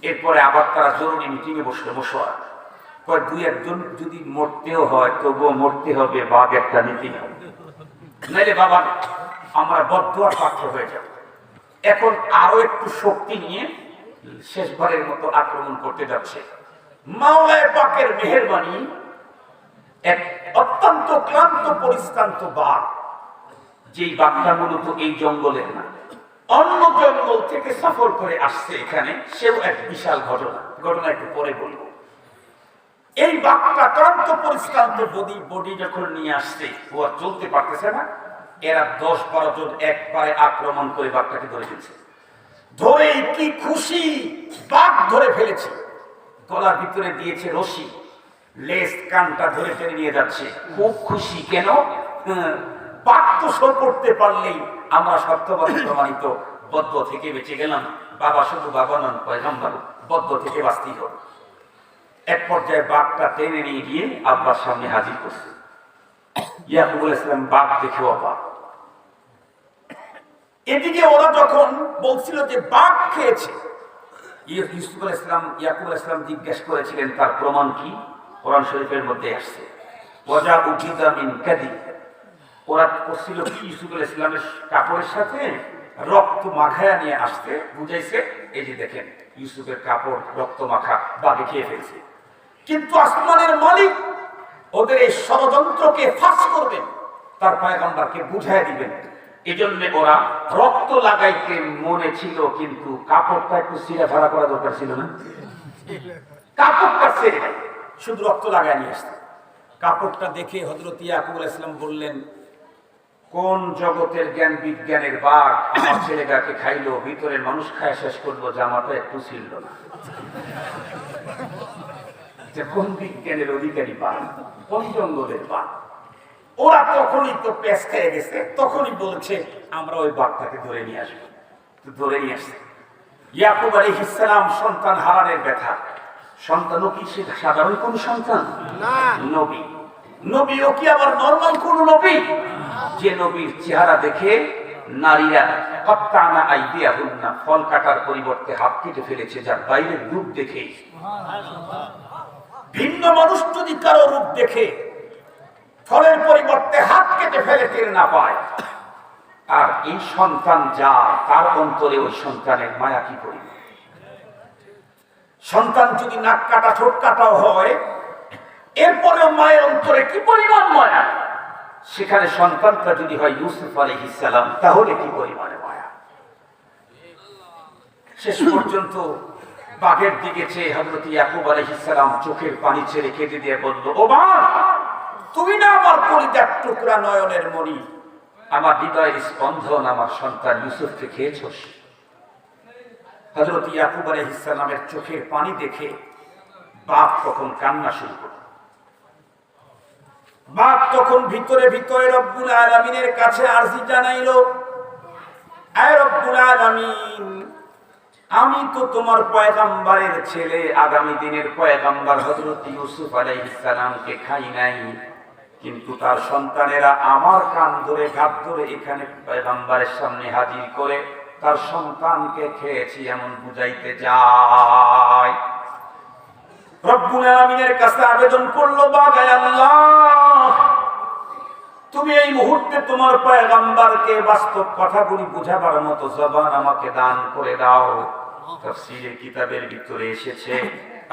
এরপরে আবার তারা জরুরি মিটিং এ বসলো, মশওয়ারা। দুই একজন যদি মরতেও হয় তবুও মরতে হবে, বাঘ একটা নীতি হবে, নাইলে বাবা আমরা বদদোয়ার পাত্র হয়ে যাব। এখন আরো একটু শক্তি নিয়ে শেষবারের মতো আক্রমণ করতে যাচ্ছে। মাওলায়ে পাকের মেহেরবানি, এক অত্যন্ত ক্লান্ত পরিশ্রান্ত বাঘ, যেই বাঘটা মূলত এই জঙ্গলের না, অন্য জঙ্গল থেকে সফর করে আসছে এখানে, সেও এক বিশাল ঘটনা একটু পরে বলবো। এই বাঘটা ক্লান্ত পরিশ্রান্ত বডি যখন নিয়ে আসছে, ও আর চলতে পারতেছে না। এরা 10-12 জন একবারে আক্রমণ করে বাঘটাকে ধরে ফেলছে। ধরে কি খুশি, বাঘ ধরে ফেলেছে, গলার ভিতরে দিয়েছে রশি, লেজ কানটা ধরে টেনে নিয়ে যাচ্ছে। খুব খুশি। কেন? বাঘ তো শো করতে পারলেই আমরা সত্যবাদী প্রমাণিত, বদদোয়া থেকে বেঁচে গেলাম। বাবা শুধু বাবা নন, পয়গম্বর, বদদোয়া থেকে বাঁচতেই হবে। এক পর্যায়ে বাঘটা টেনে নিয়ে গিয়ে আব্বার সামনে হাজির করছে। ইয়াকুব আলাইহিস সালাম বাঘ দেখে অবাক। এদিকে ওরা যখন বলছিল যে বাঘ খেয়েছে, ইউসুফ আলাইহিস সালাম, ইয়াকুব আলাইহিস সালাম জিজ্ঞেস করেছিলেন তার প্রমাণ কি? কোরআন শরীফের মধ্যে আসছে ওয়াজা উকিদা মিন কাদি, ওরা করছিল কি ইউসুফ আলাইহিস সালামের কাপড়ের সাথে রক্ত মাখায়া নিয়ে আসতে, বুঝাইছে এই যে দেখেন ইউসুফের কাপড় রক্ত মাখা, বাঘে খেয়ে ফেলছে। কিন্তু আসমানের মালিক ওদের এই ষড়যন্ত্রকে ফাঁস করবেন, তার পয়গম্বরকে বুঝাই দিবেন। এই জন্য ওরা রক্ত লাগাইতে মনে ছিল, কিন্তু কাপড়টা একটু ছিঁড়া ফাড়া করা দরকার ছিল না, কাপড়টা ছেড়ে শুধু রক্ত লাগাই নিয়ে আসতে। কাপড়টা দেখে হযরত ইয়াকুব আলাইহিস সালাম বললেন, কোন জগতের জ্ঞান বিজ্ঞানের বাঘ আমার ছেলেটাকে খাইলো, ভিতরের মানুষ খায় শেষ করলো, জামাটা একটু ছিল না। কোন বিজ্ঞানের অধিকারী বাঘ, কোন জঙ্গলের বাঘ? ওরা তখনই তো পেশ খেয়ে গেছে, তখনই বলছে আমরা ওই বাঘটাকে ধরে নিয়ে আসবো। ধরে নিয়ে আসছে। ইয়াকুব আলাইহিস সালাম সন্তান হারানোর ব্যথা। সন্তানও কি সে সাধারণ কোন সন্তান না, নবী। নবীও কি আবার নরমাল কোন নবী? যে নবীর চেহারা দেখে নারীরা কাত্তানা আইদিয়াহুন্না, ফল কাটার পরিবর্তে হাত কেটে ফেলেছে, যার বাইরের রূপ দেখে। ভিন্ন মানুষ যদি কারো রূপ দেখে ফলের পরিবর্তে হাত কেটে ফেলে টের না পায়, আর এই সন্তান যা, তার অন্তরে ওই সন্তানের মায়া কি পরিমাণ। সন্তান যদি নাক কাটা ঠোঁট কাটাও হয়, এরপরেও মায়ের অন্তরে কি পরিমাণ মায়া। সেখানে সন্তানটা যদি হয় ইউসুফ আলাইহিস সালাম, তাহলে কি পরিমাণে মায়া। শেষ পর্যন্ত বাঘের দিকে চেয়ে হযরত ইয়াকুব আলাইহিস সালাম চোখের পানি ছেড়ে কেঁদে দিয়ে বলল, ও বাঘ, তুমি না আমার কলিজার টুকরা, নয়নের মণি, আমার হৃদয়ের স্পন্দন, আমার সন্তান ইউসুফকে খেয়েছস। হযরত ইয়াকুব আলাইহিস সালামের চোখের পানি দেখে বাঘ তখন কান্না শুরু করল। বাঘ তখন ভিতরে ভিতরে রব্বুল আলামিনের কাছে আরজি জানাইলো, আয় রব্বুল আলামিন, আমি তো তোমার পয়গম্বরের ছেলে, আগামী দিনের পয়গম্বর হযরত ইউসুফ আলাইহিস সালামকে খাই নাই, কিন্তু তার সন্তানেরা আমার কান ধরে ঘাট ধরে এখানে পয়গম্বরের সামনে হাজির করে তার সন্তানকে খেয়েছি এমন বুঝাইতে যায়। রব্বুল আলামিনের কাছে আবেদন করলো, বাঘ, আল্লাহ, তুমি এই মুহূর্তে তোমার পয়গম্বরকে বাস্তব কথাগুলি বুঝাবার মতো জবান আমাকে দান করে দাও। তাফসীরের কিতাবের ভিতরে এসেছে,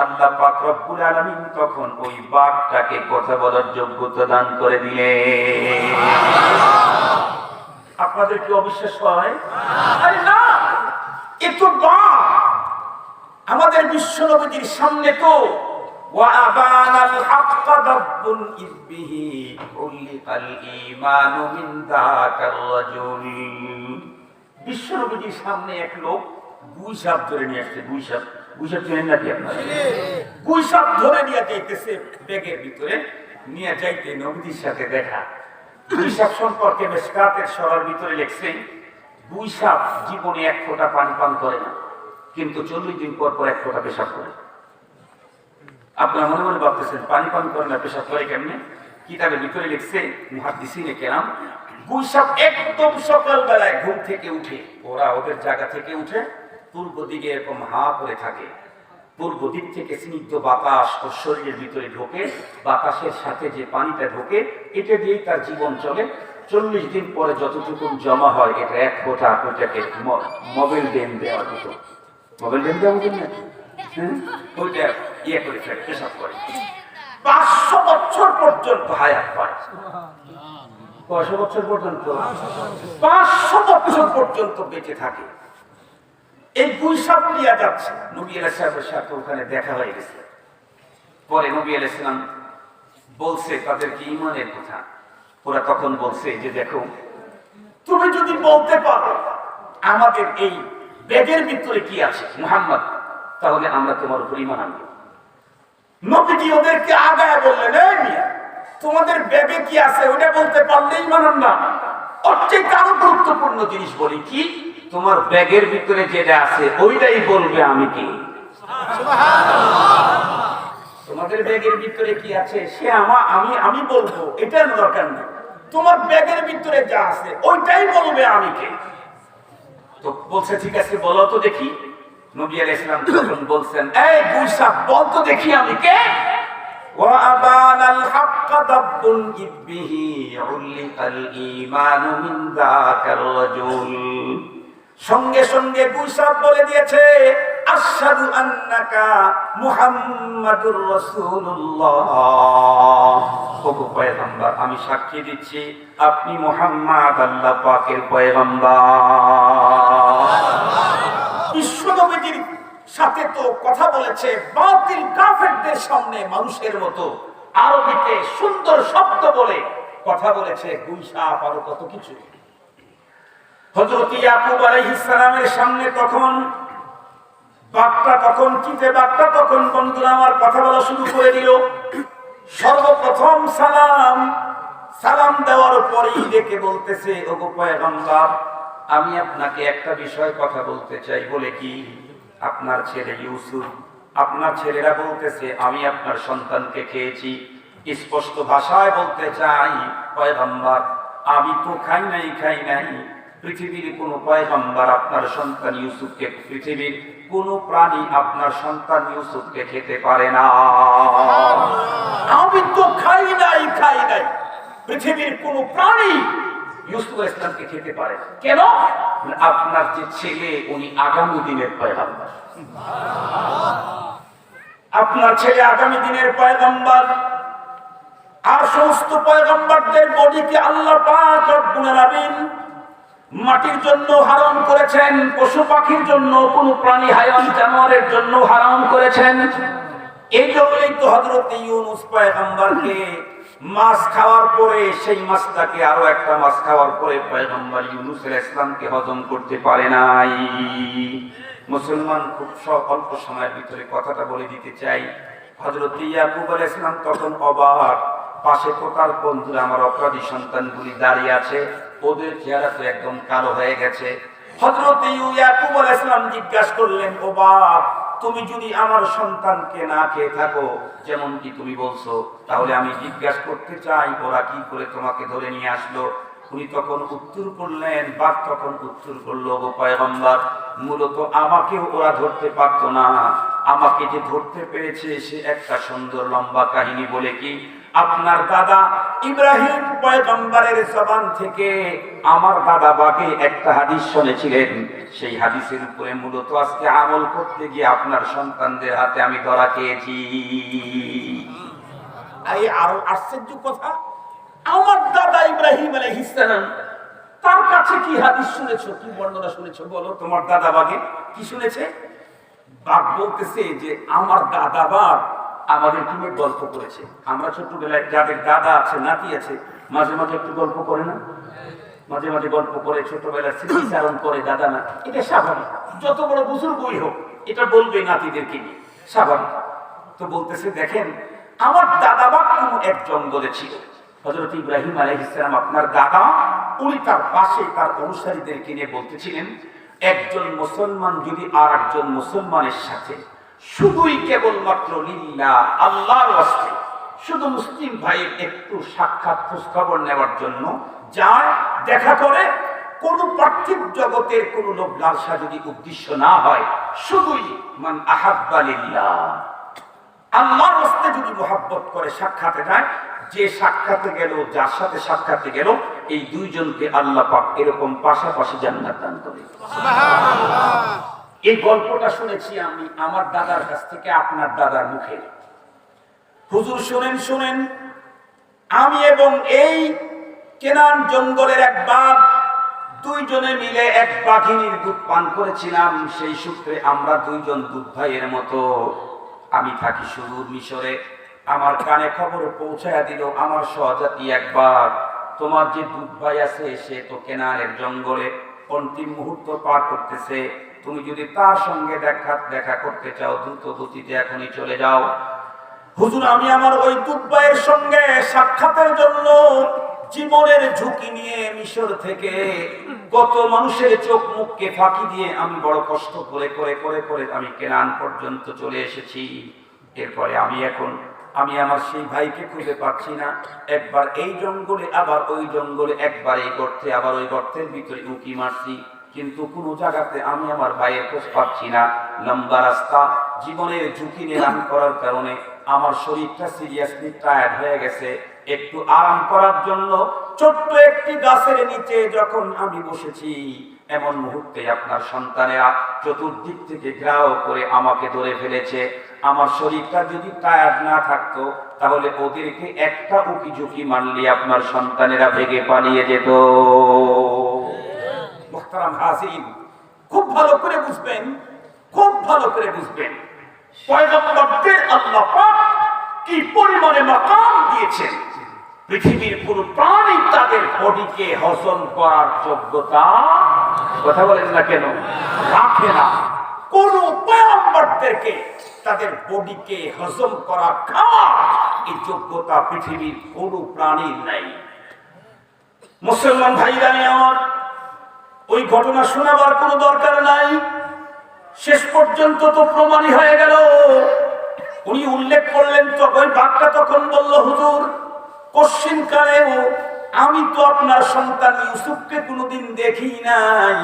আল্লাহ পাক রব্বুল আলামিন তখন ওই বাঘটাকে কথা বলার যোগ্যতা দান করে দিলেন। আপনাদের কি অবিশ্বাস হয়? আরে না, এ তো বাঘ। আমাদের বিশ্ব নবীর সামনে তো ওয়া আবানাল হাক্কা দাব্বুন ইযবিহি উল্লিকাল ঈমানু মিন যাকার রাজুল। বিশ্ব নবীর সামনে এক লোক গুই সাপ ধরে নিয়ে আসছে। গুই সাপ চেনেন নাকি আপনারা? গুই সাপ ধরে নিয়ে যাইতেছে ব্যাগের ভিতরে, নিয়ে যাইতে নবীর সাথে দেখা। গুই সাপ সম্পর্কে মিশকাতের সরার ভিতরে লেখছে, গুই সাপ জীবনে এক ফোঁটা পানি পান করে না, কিন্তু 40 দিন পর পর এক ফোঁটা পেশাব করে। আপনারা মনে মনে ভাবতেছেন পানি পান করে না, পেশাব করে কেমনে? কিতাবের ভিতরে লিখছে মুহাদ্দিসিনে কেরাম, গুই সাপ একদম সকাল বেলায় ঘুম থেকে উঠে, ওরা ওদের জায়গা থেকে উঠে পূর্ব দিকে এরকম হা করে থাকে। পূর্ব দিক থেকে স্নিগ্ধ বাতাস ওর শরীরের ভিতরে ঢোকে, বাতাসের সাথে যে পানিটা ঢোকে এটা দিয়েই তার জীবন চলে। 40 দিন পরে যতটুকু জমা হয় এটা এক ফোঁটা, ওইটাকে মোবাইল ডেম দেওয়া হতো। মোবাইল ডেম দেওয়া হতো না, ওইটা ইয়ে করে ফেলে, পেশাব করে। 500 বছর পর্যন্ত হায়াত পায়। 500 বছর পর্যন্ত, 500 বছর পর্যন্ত বেঁচে থাকে। এই গুই সাপ নিয়ে যাচ্ছে, নবী আলাইহিস সালামের সাথে ওখানে দেখা হয়ে গেছে। পরে নবী আলাইহিস সালাম বলছে তাদেরকে ঈমানের কথা। ওরা তখন বলছে যে দেখো, তুমি যদি বলতে পারো আমাদের এই ব্যাগের ভিতরে কি আছে মুহাম্মদ, তাহলে আমরা তোমার উপর ঈমান আনব। নবীজি ওদেরকে আগায় বললেন, এই মিয়া, তোমাদের ব্যাগে কি আছে ওটা বলতে পারলে ঈমান আনবা। ওর চেয়ে আরো গুরুত্বপূর্ণ জিনিস বলি, কি তোমার ব্যাগের ভিতরে যেটা আছে ওইটাই বলবে আমি কি। তোমাদের ব্যাগের ভিতরে কি আছে সে আমি বলবো, এটার দরকার নেই। তোমার ব্যাগের ভিতরে যা আছে ওইটাই বলবে আমি কে। তো বলছে ঠিক আছে বলো তো দেখি। নবী আলাইহিস সালাম তখন বলছেন, এই গুই সাপ, বল তো দেখি আমি কে। وأبان الحق ضب به علق الإيمان من ذاك الرجل সঙ্গে সঙ্গে গুইসাব বলে দিয়েছে আশহাদু আন্নাকা মুহাম্মাদুর রাসূলুল্লাহ। ওগো পয়গম্বর, আমি সাক্ষী দিচ্ছি আপনি মুহাম্মদ আল্লাহ পাকের পয়গম্বর। বিশ্বনবীর সাথে তো কথা বলেছে বাতিল কাফেরদের সামনে মানুষের মতো আরবিতে সুন্দর শব্দ বলে কথা বলেছে। গুইসাব আরো কত কিছু। হযরত ইয়াকুব আলাইহিস সালামের সামনে তখন চিতে বাঘটা তখন বন্ধুরা আমার কথা বলা শুরু করে দিল। সর্বপ্রথম সালাম দেওয়ার পরেই ডেকে বলতেছে ওগো পয়গম্বর, আমি আপনাকে একটা বিষয় কথা বলতে চাই। বলে কি? আপনার ছেলে ইউসুফ, আপনার ছেলেরা বলতেছে আমি আপনার সন্তানকে খেয়েছি। স্পষ্ট ভাষায় বলতে চাই পয়গম্বর, আমি তো খাই নাই। পৃথিবীর কোন পয়গম্বর আপনার সন্তান ইউসুফকে, পৃথিবীর কোন প্রাণী আপনার সন্তান ইউসুফকে খেতে পারে না। আমি তো খাই নাই। পৃথিবীর কোন প্রাণী ইউসুফ ইসলামকে খেতে পারে না। কেন? আপনার যে ছেলে উনি আগামী দিনের পয়গম্বর। আপনার ছেলে আগামী দিনের পয়গম্বর। আর সমস্ত পয়গম্বরদের বডিকে আল্লাহ পাক রব্বুল আলামিন মাটির জন্য হারাম করেছেন, পশু পাখির জন্য, কোন প্রাণী হায়াওয়ান জানোয়ারের জন্য হারাম করেছেন। এই জন্যই তো হযরত ইউনূস পয়গম্বরকে মাছ খাওয়ার পরে সেই মাছটাকে আরো একটা মাছ খাওয়ার পরে পয়গম্বর ইউনূস আলাইহিস সালামকে হজম করতে পারে নাই। মুসলমান খুব অল্প সময়ের ভিতরে কথাটা বলে দিতে চাই। হযরত ইয়াকুব আলাইহিস সালাম তখন অবাক। পাশে তো তার বন্ধুরা, আমার অপরাধী সন্তানগুলি দাঁড়িয়ে আছে, ওদের চেহারা তো একদম কালো হয়ে গেছে। হযরত ইয়াকুব আলাইহিস সালাম জিজ্ঞাসা করলেন, ও বাপ, তুমি যদি আমার সন্তানকে না খেয়ে থাকো যেমন কি তুমি বলছো, তাহলে আমি জিজ্ঞাসা করতে চাই ওরা কি করে তোমাকে ধরে নিয়ে আসলো? উনি তখন উত্তর করলেন, বাপ তখন উত্তর করলো, গো পয়গম্বর, মূলত আমাকেও ওরা ধরতে পারতো না। আমাকে যে ধরতে পেরেছে সে একটা সুন্দর লম্বা কাহিনী। বলে কি? আপনার দাদা ইব্রাহিম পয়গম্বরের জবান থেকে আমার দাদা বাকে একটা হাদিস শুনেছিলেন। সেই হাদিসের উপরে মূলত আজকে আমল করতে গিয়ে আপনার সন্তানদের হাতে আমি ধরা খেয়েছি। এই আরো আশ্চর্য কথা, আমার দাদা ইব্রাহিম আলাইহিস সালাম তার কাছে কি হাদিস শুনেছো, কি বর্ণনা শুনেছো? বলো তোমার দাদা বাগে কি শুনেছে? বাঘ বলতেছে যে আমার দাদা বাঘ আমাদের কি গল্প করেছে। আমরা ছোটবেলায় যাদের দাদা আছে, নাতি আছে, মাঝে মাঝে একটু গল্প করে না? মাঝে মাঝে গল্প করে, ছোটবেলার স্মৃতিচারণ করে দাদা না, এটা স্বাভাবিক। যত বড় বুজুর্গই হোক এটা বলবে নাতিদেরকে নিয়ে, স্বাভাবিক। তো বলতেছে দেখেন, আমার দাদা বাঘ কোন এক জঙ্গলে ছিল। হযরত ইব্রাহিম আলাইহিস সালাম আপনার দাদা, উনি তার পাশে তার অনুসারীদেরকে নিয়ে বলতেছিলেন, একজন মুসলমান যদি আর একজন মুসলমানের সাথে শুধুই কেবলমাত্র লিল্লাহ আল্লাহর ওয়াস্তে শুধু মুসলিম ভাইয়ের একটু সাক্ষাৎ খোঁজ খবর নেওয়ার জন্য যায়, দেখা করে, কোন পার্থিব জগতের কোন লোভ লালসা যদি উদ্দেশ্য না হয়, শুধুই মান আহাব্বা লিল্লাহ আল্লাহর ওয়াস্তে যদি মহব্বত করে সাক্ষাতে যায়, যে সাক্ষাতে গেল, যার সাথে সাক্ষাতে গেল, এই দুইজনকে আল্লাহ পাক এরকম পাশাপাশি জান্নাত দান করে। সুবহানাল্লাহ। এই গল্পটা শুনেছি আমি আমার দাদার কাছ থেকে, আপনার দাদার মুখে। হুজুর শুনেন, আমি এবং এই কেনান জঙ্গলের এক বাঘ, দুইজনে মিলে এক বাঘিনীর দুধ পান করেছিলাম। সেই সূত্রে আমরা দুইজন দুধ ভাইয়ের মতো। আমি থাকি সুদূর মিশরে, আমার কানে খবর পৌঁছায়া দিল আমার সহজাতি একবার, তোমার যে দুধ ভাই আছে সে তো কেনানের জঙ্গলে অন্তিম মুহূর্ত পার করতেছে। তুমি যদি তার সঙ্গে দেখা করতে চাও, দ্রুত গতিতে এখনই চলে যাও। হুজুর, আমি আমার ওই দুধ ভাইয়ের সঙ্গে সাক্ষাতের জন্য জীবনের ঝুঁকি নিয়ে মিশর থেকে কত মানুষের চোখ মুখকে ফাঁকি দিয়ে আমি বড় কষ্ট করে আমি কেনান পর্যন্ত চলে এসেছি। এরপরে আমি আমার সেই ভাইকে খুঁজে পাচ্ছি না। একবার এই জঙ্গলে, আবার ওই জঙ্গলে, একবার এই গর্তে, আবার ওই গর্তের ভিতরে উঁকি মারছি, কিন্তু কোনো জায়গাতে আমি আমার ভাইয়ের খোঁজ পাচ্ছি না। লম্বা রাস্তা, জীবনের ঝুঁকি নিলাম করার কারণে আমার শরীরটা সিরিয়াসলি টায়ার্ড হয়ে গেছে, একটু আরাম করার জন্য ছোট্ট একটি গাছের নিচে যখন আমি বসেছি, এমন মুহূর্তে আপনার সন্তানেরা চতুর্দিক থেকে ঘেরাও করে আমাকে ধরে ফেলেছে। আমার শরীরটা যদি টায়ার্ড না থাকতো তাহলে ওদেরকে একটা উকি ঝুঁকি মারলে আপনার সন্তানেরা ভেগে পালিয়ে যেত। মুহতারাম হাজিরিন, খুব ভালো করে বুঝবেন, খুব ভালো করে বুঝবেন, পয়গম্বরদের আল্লাহ পাক কি পরিমাণে মাকাম দিয়েছেন। পৃথিবীর কোন প্রাণী তাদের বডিকে হজম করার যোগ্যতা, কথা বলেন না কেন, রাখে না। কোন পয়গম্বরদেরকে তাদের বডিকে হজম করা, খাওয়া, এই যোগ্যতা পৃথিবীর কোন প্রাণীর নাই। মুসলমান ভাইরা আমার, ওই ঘটনা শোনাবার কোনো দরকার নাই। শেষ পর্যন্ত তো প্রমাণই হয়ে গেল। উনি উল্লেখ করলেন তখন, বাক্যা তখন বলল, হুজুর কশ্চিনকালেও আমি তো আপনার সন্তান ইউসুফকে কোনোদিন দেখি নাই,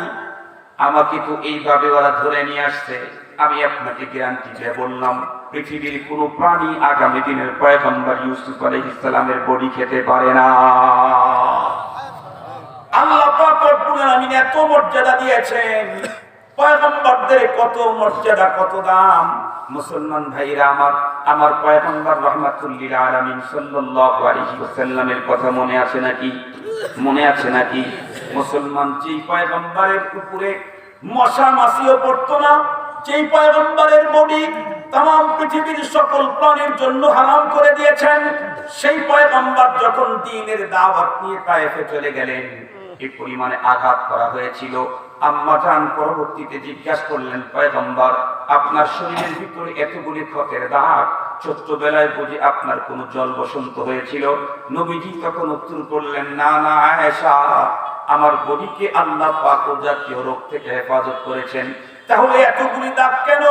আমাকে তো এইভাবে ওরা ধরে নিয়ে আসছে। আমি আপনাকে গ্যারান্টি দিয়ে বললাম, পৃথিবীর কোন প্রাণী আগামী দিনের পয়গম্বর ইউসুফ আলাইহিস সালামের বডি খেতে পারে না। আল্লাহ পাক রব্বুল আলামিন এত মর্যাদা দিয়েছেন, পয়গম্বরদের কত মর্যাদা, কত দাম। মুসলমান ভাইরা আমার, আমার পয়গম্বর রাহমাতুল্লিল আলামিন সাল্লাল্লাহু আলাইহি ওয়াসাল্লামের কথা মনে আছে নাকি? মনে আছে নাকি? মুসলমান, যেই পয়গম্বরের উপরে মশা মাছিও পড়তো না, যেই পয়গম্বরের বডি তাম পৃথিবীর সকল প্রাণীর জন্য হারাম করে দিয়েছেন, সেই পয়গম্বর যখন দ্বীনের দাওয়াত নিয়ে তায়েফে চলে গেলেন, এই পরিমাণে আঘাত করা হয়েছিল। আম্মা জান পরবর্তীতে জিজ্ঞাসা করলেন, পয়গম্বর আপনার শরীরের ভিতরে এতগুলি ক্ষতের দাগ, ছোট্টবেলায় বুঝি আপনার কোনো জল বসন্ত হয়েছিল? নবীজি তখন উত্তর করলেন, না না আয়েশা, আমার বডিকে আল্লাহ পাক জাতীয় রোগ থেকে হেফাজত করেছেন। তাহলে এতগুলি দাগ কেন?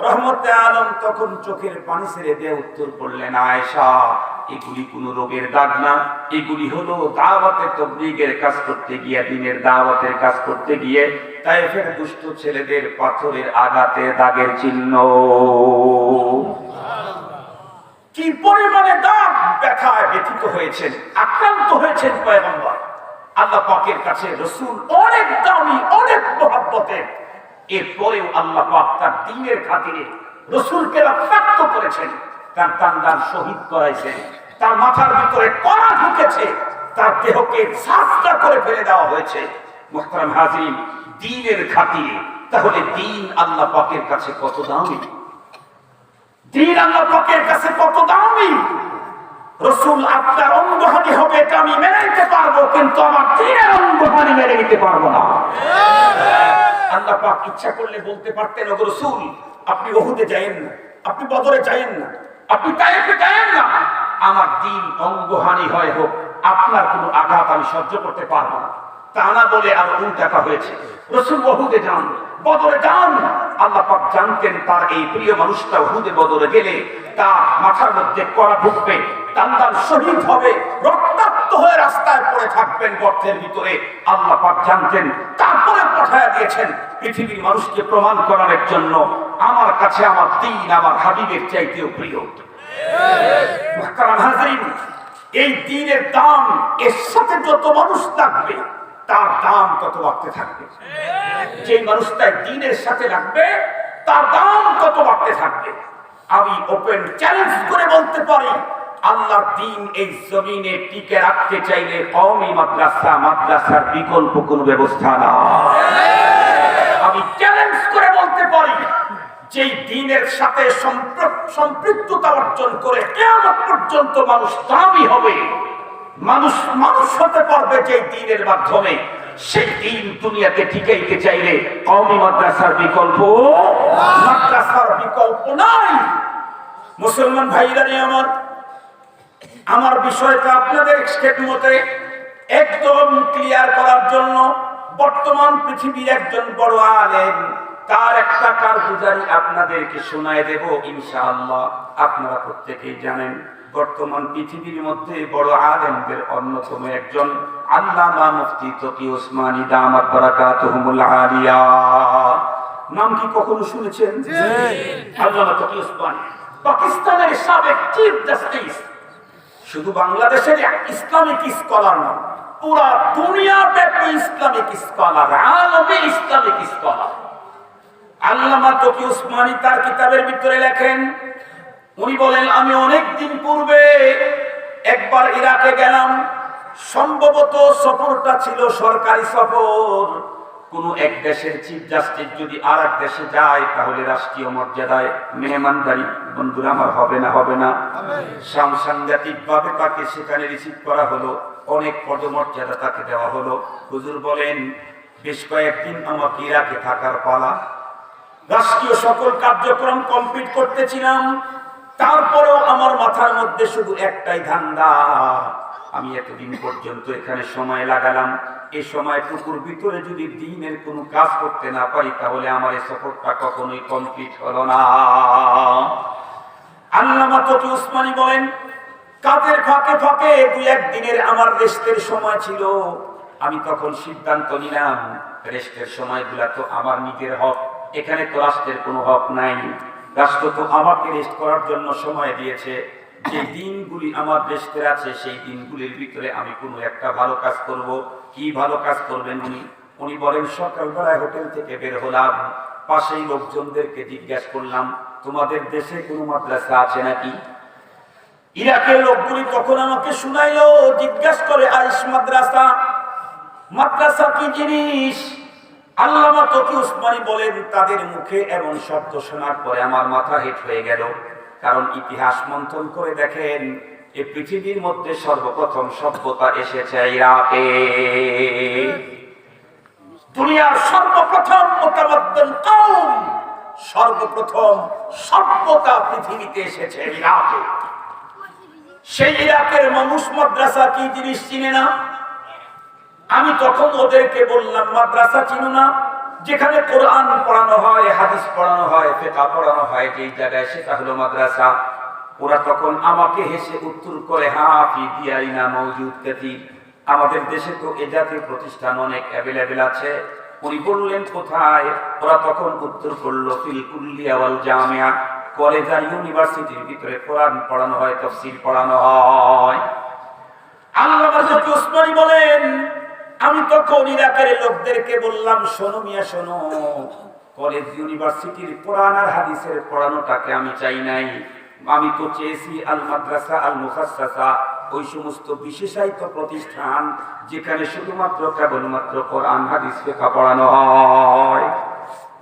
রহমতে আলম তখন চোখের পানি ছেড়ে দিয়ে উত্তর করলেন, আয়েশা, এগুলি কোনো রোগের দাগ না, এগুলি হলো দাওয়াতে তাবলীগের কাজ করতে গিয়ে, দ্বীনের দাওয়াতের কাজ করতে গিয়ে তায়েফের দুষ্ট ছেলেদের পাথরের আঘাতে দাগের চিহ্ন। কি পরিমাণে দাগ, ব্যথায় ব্যথিত হয়েছেন, আক্রান্ত হয়েছেন পয়গম্বর। আল্লাহ পাকের কাছে রাসূল অনেক দামি, অনেক মহব্বতের। এরপরেও আল্লাহ পাক তার দ্বীনের খাতিরে রাসূলকে রক্ষাত্ম করেছেন, তার দান শহীদ করাইছেন, তার মাথার ভিতরে কড়া ঢুকেছে, তার দেহকে সাজদা করে ফেলে দেওয়া হয়েছে। মুহতারাম হাজিরিন, দ্বীনের খাতিরে, তাহলে দ্বীন আল্লাহ পাকের কাছে কত দামি, দ্বীন আল্লাহ পাকের কাছে কত দামি। রাসূল আপনার অঙ্গহানি হবে এটা আমি মেনে নিতে পারবো, কিন্তু আমার দ্বীনের অঙ্গহানি মেনে নিতে পারবো না। আল্লাহ পাক ইচ্ছা করলে বলতে পারতেন, ওগো রাসূল আপনি উহুদে যায়েন না, আপনি বদরে যায়েন না, আপনি তায়েফে যায়েন না, আমার দ্বীন অঙ্গহানি হয় হোক, আপনার কোনো আঘাত আমি সহ্য করতে পারবো না। তা না বলে আর উল্টাটা হয়েছে, রাসূল উহুদে যান, বদরে যান। আল্লাহ পাক জানতেন তার এই প্রিয় মানুষটা উহুদে বদরে গেলে তার মাথার মধ্যে কড়া ঢুকবে, দান শহীদ হবে, রক্তাক্ত হয়ে রাস্তায় পড়ে থাকবেন গর্তের ভিতরে। আল্লাহ পাক জানতেন, তারপরে পাঠায়া দিয়েছেন পৃথিবীর মানুষকে প্রমাণ করার জন্য আমার কাছে আমার দ্বীন আমার হাবিবের চাইতেও প্রিয়। মুহতারাম হাজিরিন, এই দ্বীনের দাম, এর সাথে যত মানুষ থাকবে তার দাম তত বাড়তে থাকবে। যে মানুষটা দ্বীনের সাথে লাগবে তার দাম তত বাড়তে থাকবে। আমি ওপেন চ্যালেঞ্জ করে বলতে পারি, আল্লাহর দ্বীন এই জমিনে টিকে রাখতে চাইলে কওমি মাদ্রাসার বিকল্প কোনো ব্যবস্থা না। আমি চ্যালেঞ্জ করে বলতে পারি, যেই দ্বীনের সাথে সম্পৃক্ততা অর্জন করে কিয়ামত পর্যন্ত মানুষ দামি হবে, মানুষ হতে পারবে যে দ্বীনের মাধ্যমে, সেই দ্বীন দুনিয়াতে টিকাইতে চাইলে কওমি মাদ্রাসার বিকল্প নাই। মুসলমান ভাইরা আমার বিষয়টা আপনাদের খেদমতে একদম ক্লিয়ার করার জন্য বর্তমান পৃথিবীর একজন বড় আলেম, তার একটা কারগুজারি আপনাদেরকে শোনায় দেব ইনশাআল্লাহ। আপনারা প্রত্যেকেই জানেন, বর্তমান পৃথিবীর মধ্যে বড় আলেমদের অন্যতম একজন আল্লামা মুফতি তকি উসমানী দামাত বারাকাতুহুমুল আলিয়া। নাম কি কখনো শুনেছেন? আল্লামা তকি উসমানী, পাকিস্তানের সাবেক চিফ জাস্টিস। শুধু বাংলাদেশের ইসলামিক স্কলার না, পুরা দুনিয়াব্যাপী ইসলামিক স্কলার, আলমী ইসলামিক স্কলার। আল্লামা তকি উসমানী তার কিতাবের ভিতরে লেখেন, উনি বলেন, আমি অনেক দিন পূর্বে একবার ইরাকে গেলাম। সম্ভবত সফরটা ছিল সরকারি সফর। কোন এক দেশের চিফ জাস্টিস যদি আর এক দেশে যায় তাহলে রাষ্ট্রীয় মর্যাদায় মেহমানদারি, বন্ধুরা আমার, হবে না? হবে না? সাংঘাতিক ভাবে তাকে সেখানে রিসিভ করা হলো, অনেক পদমর্যাদা তাকে দেওয়া হলো। হুজুর বলেন, বেশ কয়েকদিন আমাকে ইরাকে থাকার পালা। রাষ্ট্রীয় সকল কার্যক্রম কমপ্লিট করতেছিলাম, তারপরেও আমার মাথার মধ্যে শুধু একটাই ধান্দা, আমি এতদিন পর্যন্ত এখানে সময় লাগালাম, এই সময়টুকুর ভিতরে যদি দিনের কোনো কাজ করতে না পারি তাহলে আমার এই সফরটা কখনোই কমপ্লিট হলো না। আল্লামা তকি উসমানী বলেন, কাজের ফাঁকে ফাঁকে দুই একদিনের আমার রেস্টের সময় ছিল। আমি তখন সিদ্ধান্ত নিলাম, রেস্টের সময়গুলা তো আমার নিজের হক, এখানে তো রাষ্ট্রের কোনো হক নাই। রাষ্ট্র তো আমাকে রেস্ট করার জন্য সময় দিয়েছে। যে দিনগুলি আমার রেস্টের আছে সেই দিনগুলির ভিতরে আমি কোনো একটা ভালো কাজ করব। কি ভালো কাজ করবেন উনি বলেন, সকালবেলায় হোটেল থেকে বের হলাম, পাশেই লোকজনদেরকে জিজ্ঞাসা করলাম, তোমাদের দেশে কোনো মাদ্রাসা আছে নাকি? ইরাকের লোকগুলি তখন আমাকে শুনাইলো, জিজ্ঞাসা করে, আইস মাদ্রাসা, মাদ্রাসা কি জিনিস? আল্লামা তকি উসমানী বলেন, তাদের মুখে এমন শব্দ শোনার পরে আমার মাথা হেট হয়ে গেল। কারণ ইতিহাস মন্থন করে দেখেন, এই পৃথিবীর মধ্যে সর্বপ্রথম সভ্যতা এসেছে ইরাকে। দুনিয়ার সর্বপ্রথম মুতামাদ্দিন কওম, সর্বপ্রথম সভ্যতা পৃথিবীতে এসেছে ইরাকে। সেই ইরাকের মানুষ মাদ্রাসা কি জিনিস চিনে না। আমি তখন ওদেরকে বললাম, মাদ্রাসা চিনো না? যেখানে কোরআন পড়ানো হয়, হাদিস পড়ানো হয়, ফিকহ পড়ানো হয়, যেই জায়গায়, সেটা হলো মাদ্রাসা। ওরা তখন আমাকে হেসে উত্তর করে, হ্যাঁ ফি দিয়ারিনা মওজুদ কাতির, আমাদের দেশে তো এ জাতীয় প্রতিষ্ঠান অনেক অ্যাভেলেবেল আছে। উনি বললেন, কোথায়? ওরা তখন উত্তর করলো, ফিল কুল্লিয়া ওয়াল জামিয়া, কলেজ আর ইউনিভার্সিটির ভিতরে কোরআন পড়ানো হয়, তাফসীর পড়ানো হয়। আল্লামা তকি উসমানী বলেন, আমি তখন ইরাকের লোকদেরকে বললাম, শোনো মিয়া শোনো, কলেজ ইউনিভার্সিটির কোরআন আর হাদিসের পড়ানোটাকে আমি চাই নাই। আমি তো চেয়েছি আল মাদ্রাসা আল মুখাসসাসা, ওই সমস্ত বিশেষায়িত প্রতিষ্ঠান যেখানে শুধুমাত্র কেবলমাত্র কোরআন হাদিস ফিকহ পড়ানো হয়।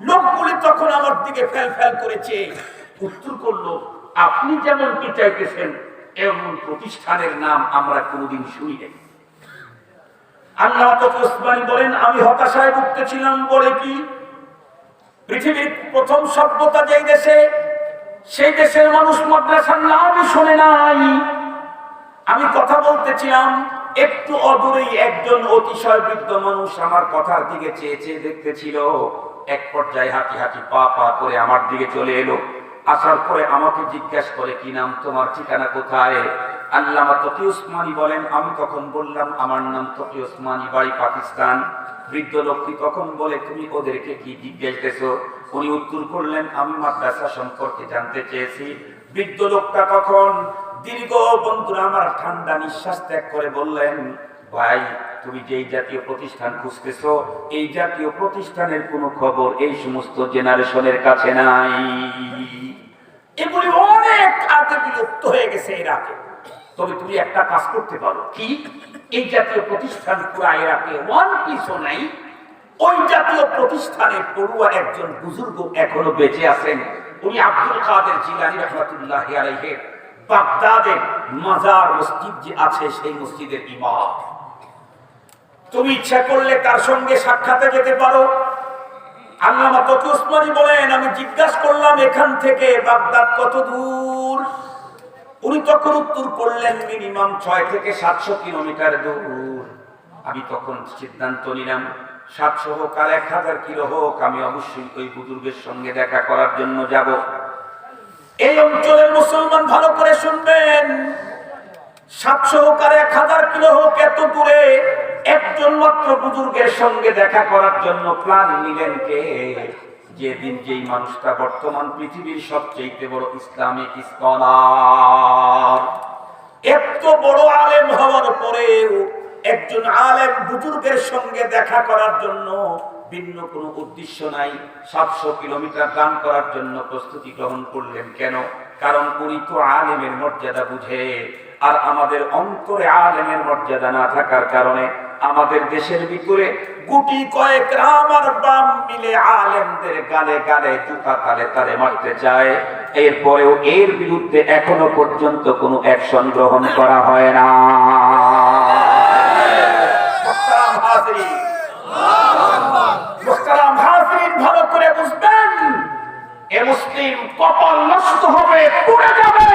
লোকগুলি তখন আমার দিকে ফেল ফেল করেছে, উত্তর করলো, আপনি যেমন কি চাইতেছেন এমন প্রতিষ্ঠানের নাম আমরা কোনোদিন শুনি নাই। আল্লামা তকি উসমানী বলেন, আমি হতাশায় ভুগতেছিলাম। বলে কি? পৃথিবীর প্রথম সভ্যতা যেই দেশে, সেই দেশের মানুষ মাদ্রাসার নামই শোনে নাই। আমি কথা বলতেছিলাম, একটু অদূরেই একজন অতিশয় বৃদ্ধ মানুষ আমার কথার দিকে চেয়ে চেয়ে দেখতেছিল। এক পর্যায়ে হাঁটি হাঁটি পা পা করে আমার দিকে চলে এলো। আসার পরে আমাকে জিজ্ঞাসা করে, কি নাম তোমার, ঠিকানা কোথায়? আল্লামা তকি উসমানী বলেন, আমি তখন বললাম, আমার নাম তকি উসমানী, বাড়ি পাকিস্তান। বৃদ্ধ লোকটি তখন বলে, তুমি ওদেরকে কি জিজ্ঞাসা? উনি উত্তর করলেন, আমি মাদ্রাসা সম্পর্কে জানতে চেয়েছি। বৃদ্ধ লোকটা তখন দীর্ঘ, বন্ধুরা আমার, ঠান্ডা নিঃশ্বাস ত্যাগ করে বললেন, ভাই তুমি যেই জাতীয় প্রতিষ্ঠান খুঁজতেছো, এই জাতীয় প্রতিষ্ঠানের কোনো খবর এই সমস্ত জেনারেশনের কাছে নাই। এগুলি অনেক আগে বিলুপ্ত হয়ে গেছে ইরাকে। তবে তুমি একটা কাজ করতে পারো, কি? এই জাতীয় প্রতিষ্ঠান পুরা ইরাকে ওয়ান পিসও নাই। ওই জাতীয় প্রতিষ্ঠানের পড়ুয়া একজন বুজুর্গ এখনো বেঁচে আছেন। উনি আব্দুল কাদের জিলানী রাহমাতুল্লাহি আলাইহি বাগদাদের মাজার মসজিদ যে আছে সেই মসজিদের ইমাম। তুমি ইচ্ছা করলে তার সঙ্গে সাক্ষাতে যেতে পারো। আল্লামা তকি উসমানী বলেন, আমি জিজ্ঞাসা করলাম, এখান থেকে বাগদাদ কত দূর? উনি তখন উত্তর করলেন, মিনিমাম 6 থেকে 700 কিলোমিটার দূর। আমি তখন সিদ্ধান্ত নিলাম, 700 হোক আর 1000 কিলো হোক, আমি অবশ্যই ওই বুজুর্গের সঙ্গে দেখা করার জন্য যাব। এই অঞ্চলের মুসলমান ভালো করে শুনবেন, 700 হোক আর 1000 কিলো হোক, এত দূরে একজন মাত্র বুজুর্গের সঙ্গে দেখা করার জন্য প্ল্যান নিলেন কে? যেদিন যেই মানুষটা বর্তমান পৃথিবীর সবচেয়ে বড় ইসলামিক স্কলার, এত বড় আলেম হওয়ার পরেও একজন আলেম বুজুর্গের সঙ্গে দেখা করার জন্য ভিন্ন কোনো উদ্দেশ্য নাই, 700 কিলোমিটার গান করার জন্য প্রস্তুতি গ্রহণ করলেন কেন? কারণ উনি তো আলেমের মর্যাদা বুঝে, আর আমাদের অন্তরে আলেমের মর্যাদা না থাকার কারণে আমাদের দেশের ভিতরে গুটি কয়েক রাম আর বাম মিলে আলেমদের গালে গালে জুতা তালে তালে মারতে চায়, এরপরেও এর বিরুদ্ধে এখনো পর্যন্ত কোনো অ্যাকশন গ্রহণ করা হয় না। ভালো করে বুঝবেন, এ মুসলিম কপাল নষ্ট হবে, পুড়ে যাবে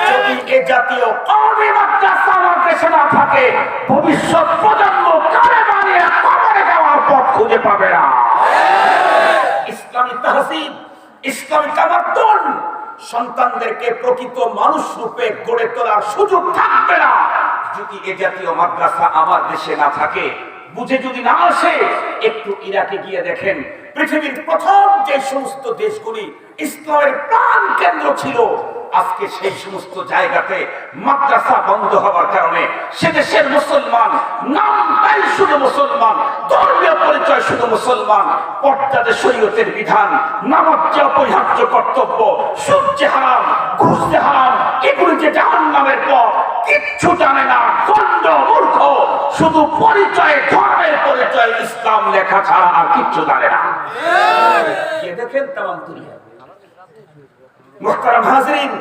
যদি এ জাতীয় কওমি মাদ্রাসা আমার দেশে না থাকে। ভবিষ্যৎ প্রজন্ম কারে বানিয়ে কবরে যাওয়ার পথ খুঁজে পাবে না। ইসলামী তাহসিব, ইসলামী তামাদ্দুন সন্তানদেরকে প্রকৃত মানুষ রূপে গড়ে তোলার সুযোগ থাকবে না যদি এ জাতীয় মাদ্রাসা আমার দেশে না থাকে। বুঝে যদি না আসে, একটু ইরাকে গিয়ে দেখেন, পৃথিবীর প্রথম যে সমস্ত দেশগুলি ইসলামের প্রাণ কেন্দ্র ছিল, আজকে সেই সমস্ত জায়গাতে মাদ্রাসা বন্ধ হওয়ার কারণে সে দেশের মুসলমান নামটাই শুধু মুসলমান, ধর্মীয় পরিচয় শুধু মুসলমান, পর্যাদে শরীয়তের বিধান, নামাজ যে অপরিহার্য কর্তব্য, সুদ যে হারাম, ঘুষ যে হারাম, এগুলি যে জাহান্নামের পথ, কিচ্ছু জানে না, গণ্ড মূর্খ, শুধু পরিচয়, ধর্মের পরিচয় ইসলাম লেখা ছাড়া আর কিচ্ছু জানে না। দেখেন তাম দুনিয়া। মুহতারাম হাজিরিন,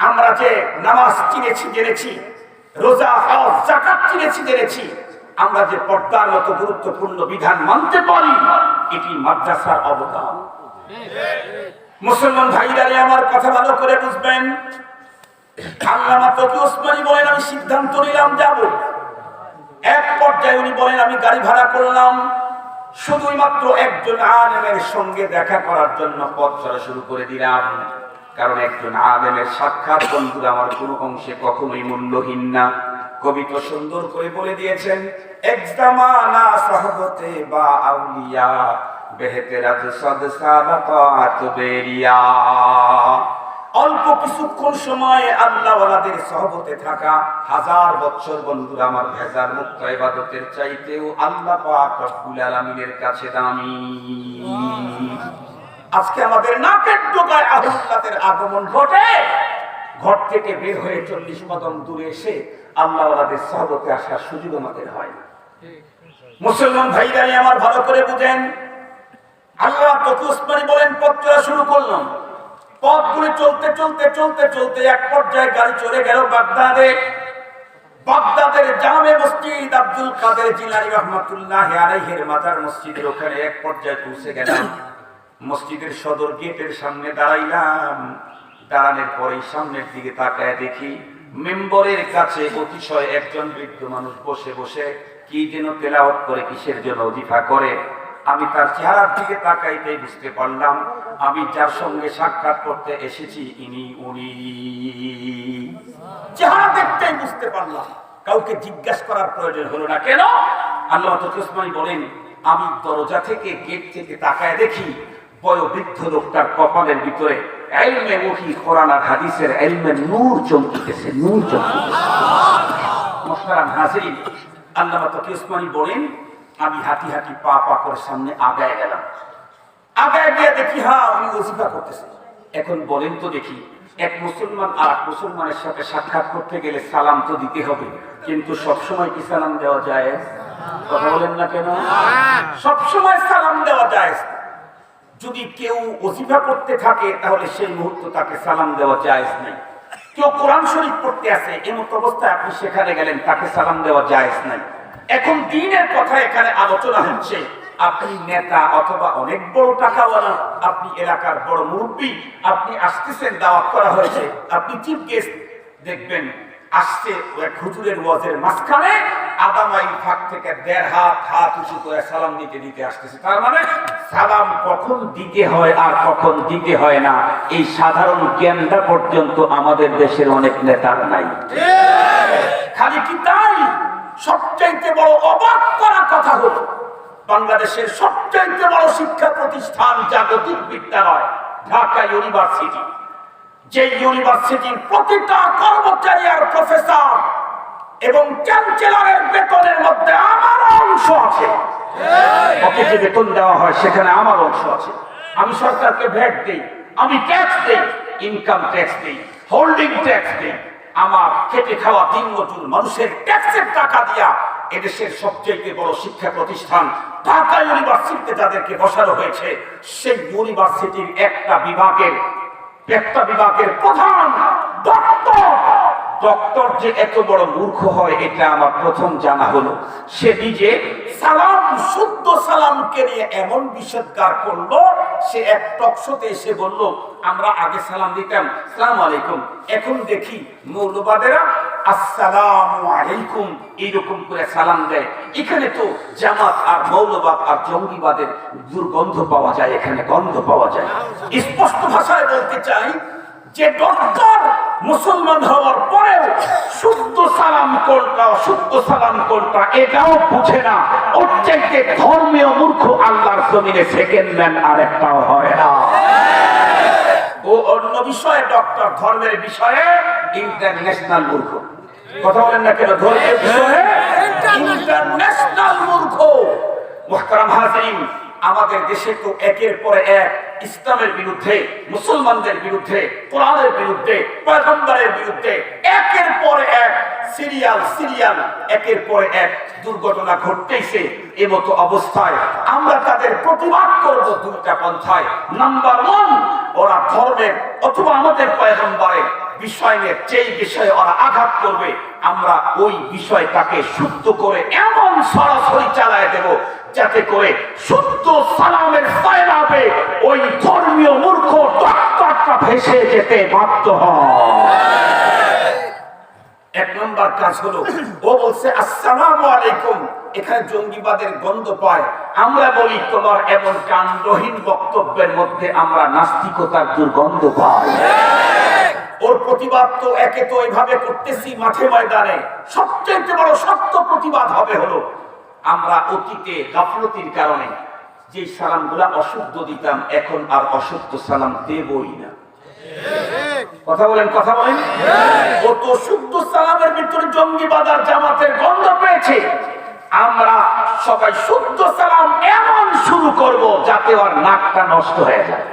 আমরা যে নামাজ চিনেছি জেনেছি, রোজা হজ যাকাত চিনেছি জেনেছি, আমরা যে পর্দার মতো গুরুত্বপূর্ণ বিধান মানতে পারি, এটি মাদ্রাসার অবদান। মুসলমান ভাইরা আমার কথা ভালো করে বুঝবেন। আল্লামা তকি ওসমানী বলেন, আমি সিদ্ধান্ত নিলাম যাব। এক পর্যায়ে উনি বলেন, আমি গাড়ি ভাড়া করলাম শুধুই মাত্র একজন আলেমের সঙ্গে দেখা করার জন্য পথ চলা শুরু করে দিলাম। কারণ একজন আলেমের সাক্ষাৎ বন্ধুরা আমার কোনো অংশে কখনোই মূল্যহীন না। কবি তো সুন্দর করে বলে দিয়েছেন, এক জামানা সাহাবতে বা আউলিয়া বেহতেরাত সাদ সালাত বেরিয়া। অল্প কিছুক্ষণ সময় আল্লাহওয়ালাদের সহবতে থাকা, 1000 বছর বন্ধুরা আমার ভেজাল মুক্ত ইবাদতের চাইতেও আল্লাহ পাক রব্বুল আলামিনের কাছে দামি। আজকে আমাদের নাকের ডোকায় আহলাদের আগমন ঘটে, ঘর থেকে বের হয়ে 40 কদম দূরে এসে আল্লাহওয়ালাদের সহবতে আসার সুযোগ আমাদের হয় না। মুসলমান ভাইরা আমার ভালো করে বুঝেন, আল্লাহ তকি ওসমানী বলেন, পথ চলা শুরু করলাম। পথগুলি চলতে চলতে চলতে চলতে এক পর্যায়ে গাড়ি চলে গেল বাগদাদে। বাগদাদের জামে মসজিদ আব্দুল কাদের জিলানী রাহমাতুল্লাহ আলাইহির মাজার মসজিদের ওখানে এক পর্যায়ে পৌঁছে গেলাম। মসজিদের সদর গেটের সামনে দাঁড়াইলাম। দাঁড়ানোর পরে সামনের দিকে তাকায় দেখি মেম্বরের কাছে অতিশয় একজন বৃদ্ধ মানুষ বসে বসে কি যেন তেলাওয়াত করে, কিসের জন্য ওজিফা করে। আমি তার চেহারার দিকে তাকাইতেই বুঝতে পারলাম আমি যার সঙ্গে সাক্ষাৎ করতে এসেছি উনি। চেহারা দেখতেই বুঝতে পারলাম, কাউকে জিজ্ঞাসা করার প্রয়োজন হলো না। কেন? আল্লাহ তকি ওসমানী বলেন, আমি দরজা থেকে গেট থেকে তাকায় দেখি বয়োবৃদ্ধ লোকটার কপালের ভিতরে ইলমে ওহী, কোরআন আর হাদিসের ইলমের নূর চমকিতেছে, নূর চমকিতেছে। মুহতারাম হাজিরিন, আল্লাহ তকি ওসমানী বলেন, আমি হাঁটি হাঁটি পা পা করে সামনে আগায় গেলাম। আগায় গিয়ে দেখি উনি ওজিফা করতেছে। এখন বলেন তো দেখি, এক মুসলমান আর এক মুসলমানের সাথে সাক্ষাৎ করতে গেলে সালাম তো দিতে হবে, কিন্তু সবসময় কি সালাম দেওয়া যায়? কথা বলেন না কেন? সবসময় সালাম দেওয়া যায়। যদি কেউ ওজিফা করতে থাকে তাহলে সেই মুহূর্তে তাকে সালাম দেওয়া জায়েজ নাই। কেউ কোরআন শরীফ পড়তে আছে, এমন অবস্থায় আপনি সেখানে গেলেন, তাকে সালাম দেওয়া জায়েজ নাই। এখন দ্বীনের কথা এখানে আলোচনা হচ্ছে। আপনি নেতা অথবা অনেক বড় টাকাওয়ালা, আপনি এলাকার বড় মুরব্বী, আপনি আসতেছেন, দাওয়াত করা হয়েছে, আপনি চিফ গেস্ট, দেখবেন আসছে এক হুজুরের ওয়াজের মাঝখানে আধা মাইল ফাঁক থেকে 1.5 হাত উঁচু করে সালাম দিতে দিতে আসতেছে। তার মানে সালাম কখন দিতে হয় আর কখন দিতে হয় না, এই সাধারণ জ্ঞানটা পর্যন্ত আমাদের দেশের অনেক নেতার নাই। খালি কি তাই? সবচাইতে বড় অবাক করা কথা হলো, বাংলাদেশের সবচেয়ে বড় শিক্ষা প্রতিষ্ঠান জাগতিক বিদ্যালয় ঢাকা ইউনিভার্সিটি, যে ইউনিভার্সিটির প্রতিটা কর্মচারী আর প্রফেসর এবং চ্যান্সেলরের বেতনের মধ্যে আমার অংশ আছে। ওকে যে বেতন দেওয়া হয় সেখানে আমার অংশ আছে। আমি সরকারকে ভ্যাট দিই, আমি ট্যাক্স দিই, ইনকাম ট্যাক্স দিই, হোল্ডিং ট্যাক্স দিই। আমার খেটে খাওয়া দিনমজুর মানুষের ট্যাক্সের টাকা দিয়া এদেশের সবচেয়ে বড় শিক্ষা প্রতিষ্ঠান ঢাকা ইউনিভার্সিটিতে যাদেরকে বসানো হয়েছে, সেই ইউনিভার্সিটির একটা বিভাগের প্রধান ডক্টর যে এত বড় মূর্খ হয় এটা আমার প্রথম জানা হলো। সে নিজে সালাম, শুদ্ধ সালামকে নিয়ে এমন বিষোদ্গার করলো, সে এক টকশোতে এসে বলল, আমরা আগে সালাম দিতাম আসসালামু আলাইকুম, এখন দেখি মৌলবাদেরা আসসালামু আলাইকুম এইরকম করে সালাম দেয়। এখানে তো জামাত আর মৌলবাদ আর জঙ্গিবাদের দুর্গন্ধ পাওয়া যায়, এখানে গন্ধ পাওয়া যায়। স্পষ্ট ভাষায় বলতে চাই যে ডক্টর মুসলমান হওয়ার পরেও শুদ্ধ সালাম কোনটা অশুদ্ধ সালাম কোনটা এটাও বুঝে না। ওর চাইতে ধর্মীয় মূর্খ আল্লাহর জমিনে সেকেন্ড ম্যান আর একটাও হয় না। ও অন্য বিষয়ে ডক্টর, ধর্মের বিষয়ে ইন্টারন্যাশনাল মূর্খ। কথা বলেন না কেন? ধর্মের বিষয়ে ইন্টারন্যাশনাল মূর্খ। মুহতারাম হাজিরিন, আমাদের দেশে তো একের পরে এক ইসলামের বিরুদ্ধে, মুসলমানদের বিরুদ্ধে, কোরআনের বিরুদ্ধে, পয়গম্বরের বিরুদ্ধে একের পর এক সিরিয়াল একের পর এক দুর্ঘটনা ঘটতেইছে। এমতো অবস্থায় আমরা তাদের প্রতিবাদ করব দুইটা পন্থায়। নাম্বার 1, ওরা ধর্মের অথবা আমাদের পয়গম্বরের বিষয় নিয়ে যেই বিষয়ে ওরা আঘাত করবে, আমরা ওই বিষয়টাকে শুদ্ধ করে এমন সরাসরি চালায় দেব যাতে করে শুদ্ধ সালামের ফায়দাবে ওই ধর্মীয় মূর্খ ডক্টরটা ভেসে যেতে বাধ্য হয়। 1 নম্বর কাজ হলো, ও বলছে আসসালামু আলাইকুম, এখানে জঙ্গিবাদের গন্ধ পায়। আমরা বলি তোমার এমন কাণ্ডহীন বক্তব্যের মধ্যে আমরা নাস্তিকতার দুর্গন্ধ পাই। ওর প্রতিবাদ তো একে তো এইভাবে করতেছি মাঠে ময়দানে। সবচেয়ে বড় সত্য প্রতিবাদ হবে হলো, আমরা অতীতে গাফলতির কারণে যে সালামগুলা অশুদ্ধ দিতাম, এখন আর অশুদ্ধ সালাম দেবই না। কথা বলেন। ও তো শুদ্ধ সালামের ভিতরে জঙ্গিবাদ আর জামাতের গন্ধ পেয়েছে। আমরা সবাই শুদ্ধ সালাম এমন শুরু করব যাতে ওর নাকটা নষ্ট হয়ে যায়।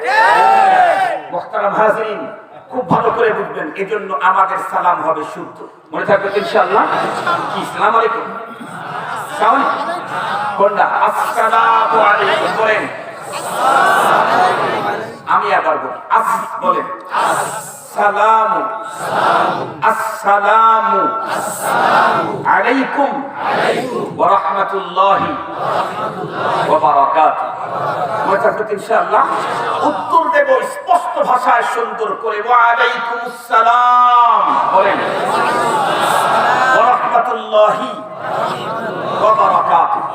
মুহতারাম হাজিরিন, খুব ভালো করে বুঝবেন, এজন্য আমাদের সালাম হবে শুদ্ধ। মনে থাকবে ইনশাআল্লাহ। কি সালাম আলাইকুম, আসসালামু আলাইকুম বলেন। আমি আবার বলি, বলেন আসসালামু আসসালামু আলাইকুম ওয়া রাহমাতুল্লাহি ওয়া বারাকাতুহু। মনে থাকবে ইনশাআল্লাহ। উত্তর দেব স্পষ্ট ভাষায় সুন্দর করে, ওয়া আলাইকুমুস সালাম বলেন, ওয়া রাহমাতুল্লাহি ওয়া বারাকাতুহু।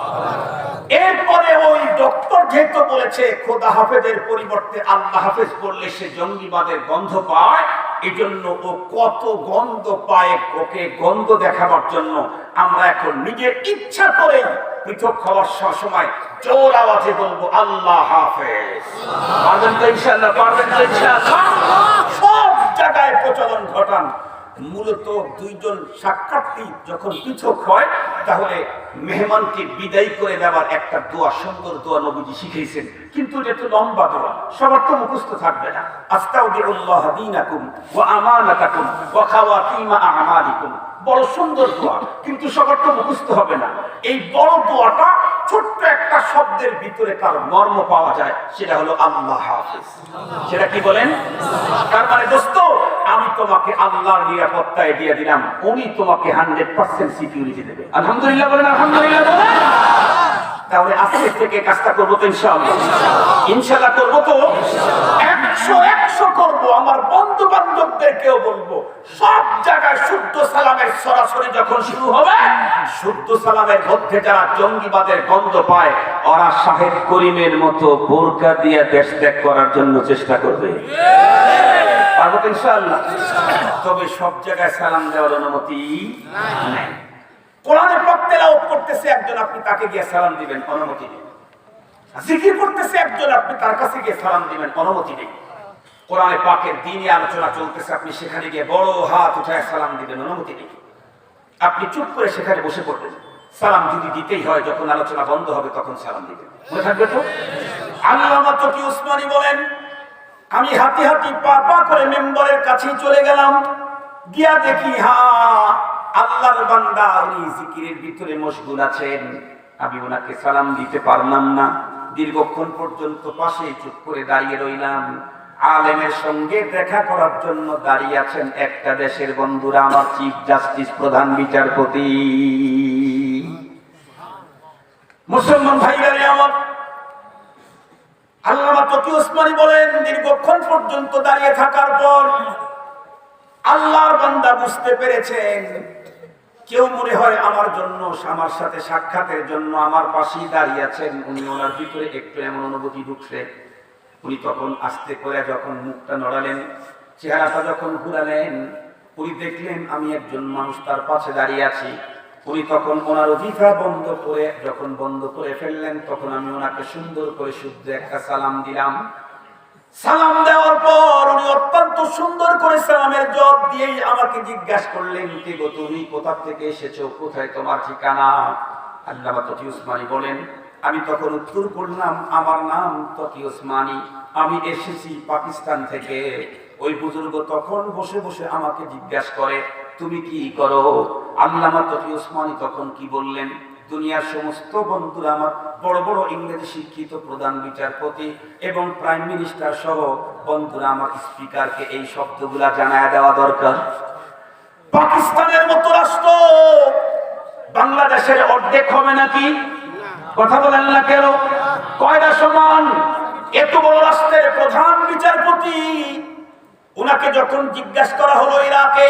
এরপরে ওই ডক্টর যেহেতু বলেছে খোদা হাফেজের পরিবর্তে আল্লাহ হাফেজ বললে সে জঙ্গিবাদের গন্ধ পায়, এজন্য ও কত গন্ধ পায়, ওকে গন্ধ দেখাবার জন্য আমরা এখন নিজের ইচ্ছা করে পৃথক হওয়ার সময় জোর আওয়াজে বলবো আল্লাহ হাফেজ। পারবেন তো ইনশাআল্লাহ? পারবেন তো ইনশাআল্লাহ? সব জায়গায় প্রচলন ঘটান। মূলত দুইজন সাক্ষাৎকারী যখন পৃথক হয়, তাহলে মেহমানকে বিদায় করে দেওয়ার একটা দোয়া, সুন্দর দোয়া নবীজি শিখিয়েছেন, কিন্তু এটা একটু লম্বা দোয়া, সবার তো মুখস্থ থাকবে না। আস্তাউদিউল্লাহ দীনাকুম ওয়া আমানাতাকুম ওয়া খাওয়াতিমা আমালিকুম, বড় সুন্দর দোয়া, কিন্তু সবার তো মুখস্থ হবে না। এই বড় দোয়াটা ছোট্ট একটা শব্দের ভিতরে তার মর্ম পাওয়া যায়, সেটা হলো আল্লাহ হাফেজ। সেটা কি বলেন? তার মানে দোস্ত, আমি তোমাকে আল্লাহর নিরাপত্তায় দিয়ে দিলাম, উনি তোমাকে 100% সিকিউরিটি দেবে। আলহামদুলিল্লাহ বলেন, আলহামদুলিল্লাহ বলেন। তাহলে আজকে থেকে কাজটা করবো তো ইনশাআল্লাহ। ইনশাআল্লাহ করবো তো 100 করবো। আমার বন্ধু বান্ধবদেরকেও বলবো, সব জায়গায় শুদ্ধ সালামের সরাসরি যখন শুরু হবে, শুদ্ধ সালামের মধ্যে যারা জঙ্গিবাদের গন্ধ পায়, ওরা সাহেব করিমের মতো বোরকা দিয়ে দেশ ত্যাগ করার জন্য চেষ্টা করবে। পারবো তো ইনশাআল্লাহ। তবে সব জায়গায় সালাম দেওয়ার অনুমতি নাই। কোরআনে পাক তেলাওয়াত করতেছে একজন, আপনি তাকে গিয়ে সালাম দিবেন, অনুমতি নেই। জিকির করতেছে একজন, আপনি তার কাছে গিয়ে সালাম দিবেন, অনুমতি নেই। কোরআনে পাকের দ্বীনি আলোচনা চলতেছে, আপনি সেখানে গিয়ে বড় হাত উঠায় সালাম দিবেন, অনুমতি নেই। আপনি চুপ করে সেখানে বসে পড়বেন। সালাম যদি দিতেই হয়, যখন আলোচনা বন্ধ হবে তখন সালাম দিবেন, মনে থাকবে তো? আল্লামা তকি উসমানী বলেন, আমি হাঁটি হাঁটি পা পা করে মেম্বারের কাছে চলে গেলাম, গিয়া দেখি আল্লাহর বান্দা উনি জিকিরের ভিতরে মশগুল আছেন। আমি ওনাকে সালাম দিতে পারলাম না, দীর্ঘক্ষণ পর্যন্ত পাশে চুপ করে দাঁড়িয়ে রইলাম। আলেমের সঙ্গে দেখা করার জন্য দাঁড়িয়ে আছেন একটা দেশের বন্ধুরা, আমার চিফ জাস্টিস, প্রধান বিচারপতি। মুসলমান ভাইরা আমার, আল্লামা তকি উসমানী বলেন, দীর্ঘক্ষণ পর্যন্ত দাঁড়িয়ে থাকার পর আল্লাহর বান্দা বুঝতে পেরেছেন, কেউ মনে হয় আমার জন্য, আমার সাথে সাক্ষাতের জন্য আমার পাশেই দাঁড়িয়ে আছেন। উনি ওনার ভিতরে একটু এমন অনুভূতি ঢুকছে। উনি তখন আস্তে করে যখন মুখটা নড়ালেন, চেহারাটা যখন ঘুরালেন, উনি দেখলেন আমি একজন মানুষ তার পাশে দাঁড়িয়ে আছি। উনি তখন ওনার অধিকার বন্ধ করে ফেললেন। তখন আমি ওনাকে সুন্দর করে শুদ্ধ একটা সালাম দিলাম। সালাম দেওয়ার পর উনি অত্যন্ত সুন্দর করে সালামের জবাব দিয়ে আমাকে জিজ্ঞাসা করলেন, কে গো তুমি, কোথা থেকে এসেছো, কোথায় তোমার ঠিকানা? আল্লামা তকি উসমানী বলেন, আমি তখন উত্তর করলাম, আমার নাম তকি উসমানী, আমি এসেছি পাকিস্তান থেকে। ওই বুজুর্গ তখন বসে বসে আমাকে জিজ্ঞাসা করে, তুমি কি করো? আল্লামা তকি উসমানী তখন কি বললেন, দুনিয়ার সমস্ত বন্ধুরা আমার, বড় বড় ইংরেজি শিক্ষিত প্রধান বিচারপতি এবং প্রাইম মিনিস্টার সহ বন্ধুরা আমার, স্পিকারকে এই শব্দগুলা জানায় দেওয়া দরকার। পাকিস্তানের মতো রাষ্ট্র বাংলাদেশের অর্ধেক হবে নাকি? কথা বলেন না কেন? কয়টা সমান? এত বড় রাষ্ট্রের প্রধান বিচারপতি, উনাকে যখন জিজ্ঞাসা করা হলো ইরাকে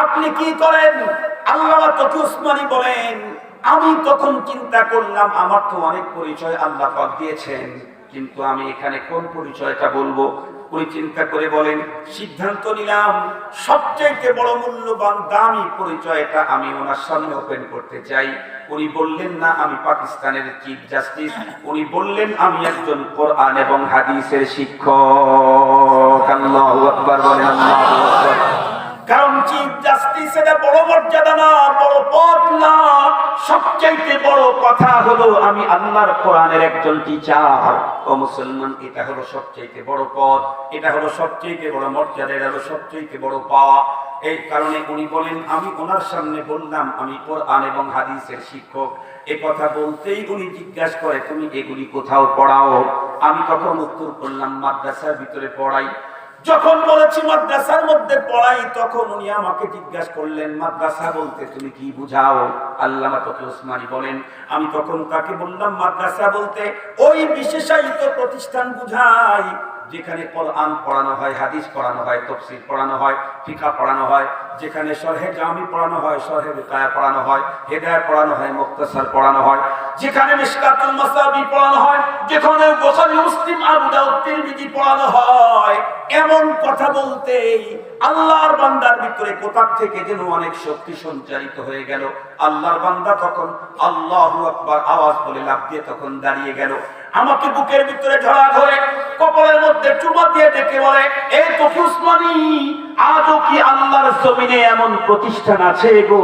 আপনি কি করেন, আল্লামা তকি উসমানী বলেন, আমি তখন চিন্তা করলাম আমার তো অনেক পরিচয় আল্লাহ পাক দিয়েছেন, কিন্তু আমি এখানে কোন পরিচয়টা বলবো? উনি চিন্তা করে বলেন, সিদ্ধান্ত নিলাম সবচেয়ে বড় মূল্যবান দামি পরিচয়টা আমি ওনার সামনে ওপেন করতে চাই। উনি বললেন না আমি পাকিস্তানের চিফ জাস্টিস, উনি বললেন আমি একজন কোরআন এবং হাদিসের শিক্ষক। আল্লাহু আকবার বলেন, আল্লাহু আকবার। কারণ চিফ জাস্টিস এটা বড় মর্যাদা না, বড় পদ না, সবচেয়ে বড় কথা হলো আমি আল্লাহর কোরআনের একজন টিচার। ও মুসলমান, এটা হলো সবচেয়ে বড় পদ, এটা হলো সবচেয়ে বড় মর্যাদা, এটা হলো সবচেয়ে বড় পাওয়া। এই কারণে উনি বলেন, আমি ওনার সামনে বললাম আমি কোরআন এবং হাদিসের শিক্ষক। এ কথা বলতেই উনি জিজ্ঞাসা করে, তুমি এগুলি কোথাও পড়াও? আমি তখন উত্তর করলাম, মাদ্রাসার ভিতরে পড়াই। যখন বলেছি মাদ্রাসার মধ্যে পড়াই, তখন উনি আমাকে জিজ্ঞাসা করলেন, মাদ্রাসা বলতে তুমি কি বুঝাও? আল্লামা তকি উসমানী বলেন, আমি তখন তাকে বললাম, মাদ্রাসা বলতে ওই বিশেষায়িত প্রতিষ্ঠান বুঝাই যেখানে কোরআন পড়ানো হয়, হাদিস পড়ানো হয়, তাফসীর পড়ানো হয়, ফিকহ পড়ানো হয়, যেখানে শরহে জামি পড়ানো হয়, শরহে বিকায়া পড়ানো হয়, হেদায়াত পড়ানো হয়, মুখতাসার পড়ানো হয়, যেখানে মিশকাতুল মাসাবি পড়ানো হয়, যেখানে বুখারী, মুসলিম, আবু দাউদ, তিরমিজি পড়ানো হয়। এমন কথা বলতেই আল্লাহর বান্দার ভিতরে কোথা থেকে যেন অনেক শক্তি সঞ্চারিত হয়ে গেল। আল্লাহর বান্দা তখন আল্লাহু আকবার আওয়াজ বলে লাফ দিয়ে তখন দাঁড়িয়ে গেল, আমাকে বুকের ভিতরে ঝরা ধরে কপালের মধ্যে চুমা দিয়ে ডেকে বলে, এই তকি উসমানী, আজও কি আল্লাহর জমিনে এমন প্রতিষ্ঠান আছে গো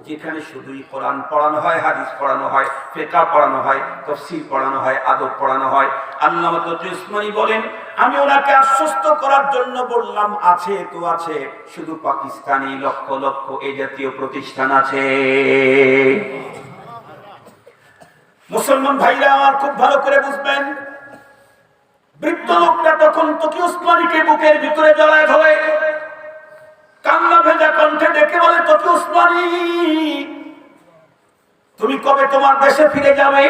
যেখানে শুধুই কোরআন পড়ানো হয়, হাদিস পড়ানো হয়, ফিকহ পড়ানো হয়, তাফসীর পড়ানো হয়, আদব পড়ানো হয়? আল্লামা তকি উসমানী বলেন, আমি ওনাকে আশ্বস্ত করার জন্য বললাম, আছে তো আছে, শুধু পাকিস্তানি লক্ষ লক্ষ এই জাতীয় প্রতিষ্ঠান আছে। মুসলমান ভাইরা আমার, খুব ভালো করে বুঝবেন, বৃদ্ধ লোকটা তখন তকি উসমানীকে বুকের ভিতরে জড়ায় ধরে কান্না ভেজা কণ্ঠে ডেকে বলে, তকি উসমানী, তুমি কবে তোমার দেশে ফিরে যাবে?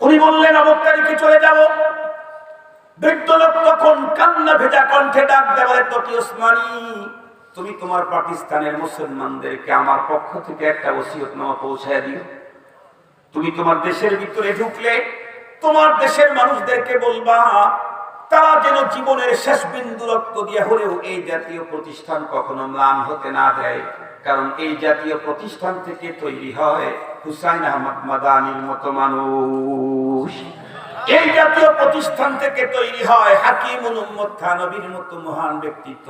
উনি বললেন, অমুক তারিখে চলে যাব। বৃদ্ধ লোক তখন কান্না ভেজা কণ্ঠে ডাক দেয়, বলে, তকি উসমানী, তুমি তোমার পাকিস্তানের মুসলমানদেরকে আমার পক্ষ থেকে একটা ওসিয়তনামা পৌঁছায় দিও। তুমি তোমার দেশের ভিতরে ঢুকলে তোমার দেশের মানুষদেরকে বলবা, তারা যেন জীবনের শেষ বিন্দু রক্ত দিয়ে হলেও এই জাতীয় প্রতিষ্ঠান কখনো ম্লান হতে না দেয়। কারণ এই জাতীয় প্রতিষ্ঠান থেকে তৈরি হয় হুসাইন আহমদ মাদানির মতো মানুষ। এই জাতীয় প্রতিষ্ঠান থেকে তৈরি হয় হাকিমুল উম্মত থানবীর মতো মহান ব্যক্তিত্ব।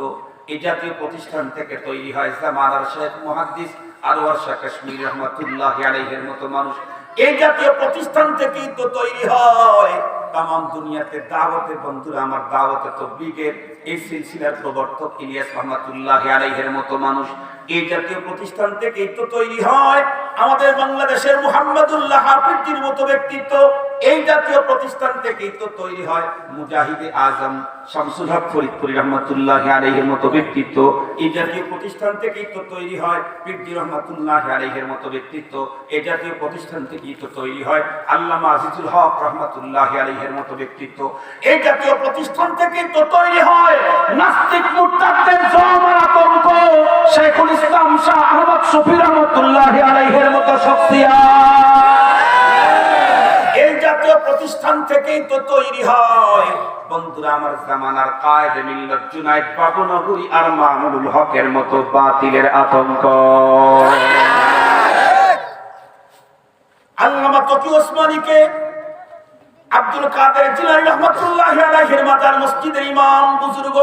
এই জাতীয় প্রতিষ্ঠান থেকে তৈরি হয় জামানার শেখ মুহাদ্দিস আনোয়ার শাহ কাশ্মীরি রহমাতুল্লাহি আলাইহির মতো মানুষ। এই জাতীয় প্রতিষ্ঠান থেকেই তো তৈরি হয় তামাম দুনিয়াতে দাওয়াতের বন্ধুরা, আমার দাওয়াতে তাবলীগের এই সিলসিলার প্রবর্তক ইলিয়াস রহমাতুল্লাহি আলাইহির মতো মানুষ। এই জাতীয় প্রতিষ্ঠান থেকেই তো তৈরি হয় আমাদের বাংলাদেশের মুহাম্মদুল্লাহ হাফিজের মতো ব্যক্তিত্ব। এই জাতীয় প্রতিষ্ঠান থেকেই তো তৈরি হয় মুজাহিদে আজম শামসুল হক ফরিদপুরি রহমাতুল্লাহি আলাইহির মতো ব্যক্তিত্ব। এই জাতীয় প্রতিষ্ঠান থেকেই তো তৈরি হয় পীরজি রহমাতুল্লাহি আলাইহির মতো ব্যক্তিত্ব। এই জাতীয় প্রতিষ্ঠান থেকেই তো তৈরি হয় আল্লামা আজিজুল হক রহমাতুল্লাহি আলাইহির মতো ব্যক্তিত্ব। এই জাতীয় প্রতিষ্ঠান থেকেই তো তৈরি হয় নাস্তিক মুরতাদদের জম আর আতঙ্ক শেখুল ইসলাম শাহ আহমদ শফি রহমাতুল্লাহি আলাইহির মতো শখসিয়াত। এই জাতীয় প্রতিষ্ঠান থেকেই তো তৈরি হয় বন্ধুরা আমার জামানার কায়েদে মিল্লাত জুনায়েদ বাবুনগরী আর মামুনুল হকের মতো বাতিলের আতঙ্ক। আল্লামা তকি ওসমানীকে আব্দুল কাদের জিলানী রাহমাতুল্লাহি আলাইহির মাজার মসজিদের ইমাম বুজুর্গ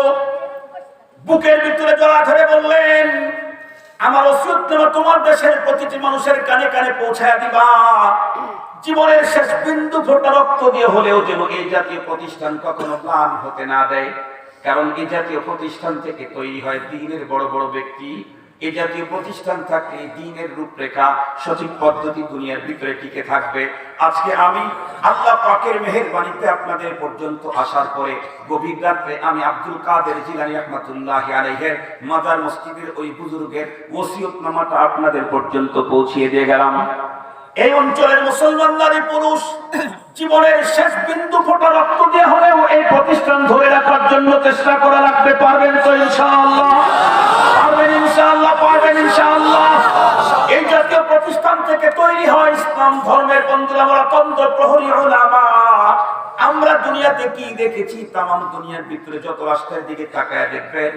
বুকের ভিতরে জড়া ধরে বললেন, আমার ওসিয়তনামা তোমার দেশের প্রতিটি মানুষের কানে কানে পৌঁছায়া দিবা। জীবনের শেষ বিন্দু ফোঁটা রক্ত দিয়ে হলেও যেন এই জাতীয় প্রতিষ্ঠান কখনো ম্লান হতে না দেয়। কারণ এই জাতীয় প্রতিষ্ঠান থেকে তৈরি হয় দ্বীনের বড় বড় ব্যক্তি। এই জাতীয় প্রতিষ্ঠান থাকলে দ্বীনের রূপরেখা সঠিক পদ্ধতি দুনিয়ার ভিতরে টিকে থাকবে। আজকে আমি আল্লাহ পাকের মেহেরবানিতে আপনাদের পর্যন্ত আসার পরে গভীর রাত্রে আমি আব্দুল কাদের জিলানী রাহমাতুল্লাহি আলাইহির মাজার মসজিদের ওই বুজুর্গের ওসিয়তনামাটা আপনাদের পর্যন্ত পৌঁছিয়ে দিয়ে গেলাম। এই অঞ্চলের মুসলমান নারী পুরুষ জীবনের শেষ বিন্দু ফোঁটা রক্ত দিয়ে হলেও এই প্রতিষ্ঠান ধরে রাখার জন্য চেষ্টা করা লাগবে। পারবেন তো ইনশাআল্লাহ? পারবেন ইনশাআল্লাহ? পারবেন ইনশাআল্লাহ? এই জাতীয় প্রতিষ্ঠান থেকে তৈরি হয় ইসলাম ধর্মের বন্ধুরা আমরা তন্ত্র প্রহরী উলামা। আমরা দুনিয়াতে কি দেখেছি? তামাম দুনিয়ার ভিতরে যত রাষ্ট্রের দিকে তাকায় দেখবেন,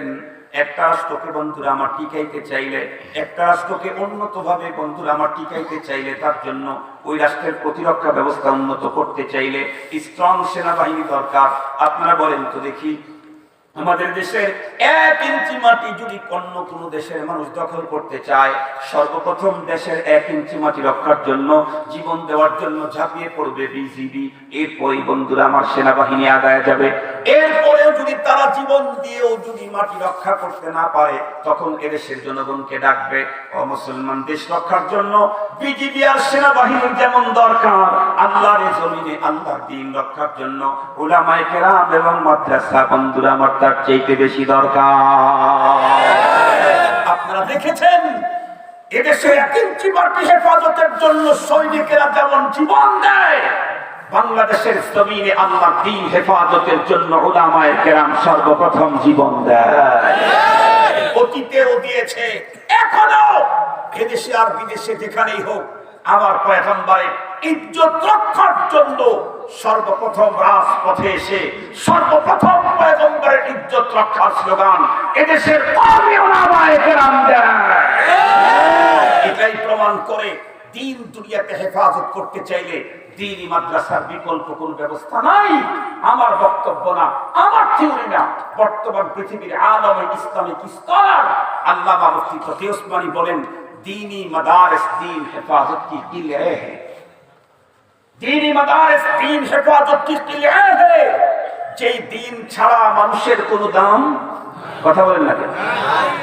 একটা রাষ্ট্রকে বন্ধুরা আমার টিকাইতে চাইলে, একটা রাষ্ট্রকে উন্নত ভাবে বন্ধুরা আমার টিকাইতে চাইলে, তার জন্য ওই রাষ্ট্রের প্রতিরক্ষা ব্যবস্থা উন্নত করতে চাইলে স্ট্রং সেনাবাহিনী দরকার। আপনারা বলেন তো দেখি, আমাদের দেশের 1 ইঞ্চি মাটি যদি অন্য কোনো দেশের মানুষ দখল করতে চায়, সর্বপ্রথম দেশের 1 ইঞ্চি মাটি রক্ষার জন্য জীবন দেওয়ার জন্য ঝাঁপিয়ে পড়বে বিজিবি। এরপরই বন্ধুরা আমার সেনাবাহিনী আগায় যাবে। এরপরেও যদি তারা জীবন দিয়েও যদি মাটি রক্ষা করতে না পারে, তখন এদেশের জনগণকে ডাকবে, ও মুসলমান দেশ রক্ষার জন্য বিজিবি আর সেনাবাহিনীর যেমন দরকার, আল্লাহর জমিনে আল্লাহর দ্বীন রক্ষার জন্য উলামায়ে কেরাম এবং মাদ্রাসা বন্ধুরা আমার তার চাইতে বেশি দরকার। আপনারা দেখেছেন এদেশে 1 ইঞ্চি মাটি হেফাজতের জন্য সৈনিকেরা যেমন জীবন দেয়, বাংলাদেশের জমিনে আল্লাহর দ্বীন হেফাজতের জন্য উলামায়ে কেরাম সর্বপ্রথম জীবন দেয়। অতীতেও দিয়েছে, এখনো এদেশে আর বিদেশে যেখানেই হোক আমার পয়গম্বরের ইজ্জত রক্ষার জন্য সর্বপ্রথম রাজপথে এসে সর্বপ্রথম পয়গম্বরের ইজ্জত রক্ষার স্লোগান এদেশের কওমি উলামায়ে কেরাম দেয়। এটাই প্রমাণ করে দ্বীন দুনিয়াতে হেফাজত করতে চাইলে দ্বীনি মাদ্রাসার বিকল্প কোনো ব্যবস্থা নাই। আমার বক্তব্য না, আমার থিওরি না, বর্তমান পৃথিবীর আলমে ইসলামিক স্কলার আল্লামা মুফতি তকি ওসমানী বলেন, दीनी मदारिस दीन हिफाजत की किले है। दीनी मदारिस दीन हिफाजत की किले है। যেই দিন ছাড়া মানুষের কোনো দাম, কথা বলেন না কেন?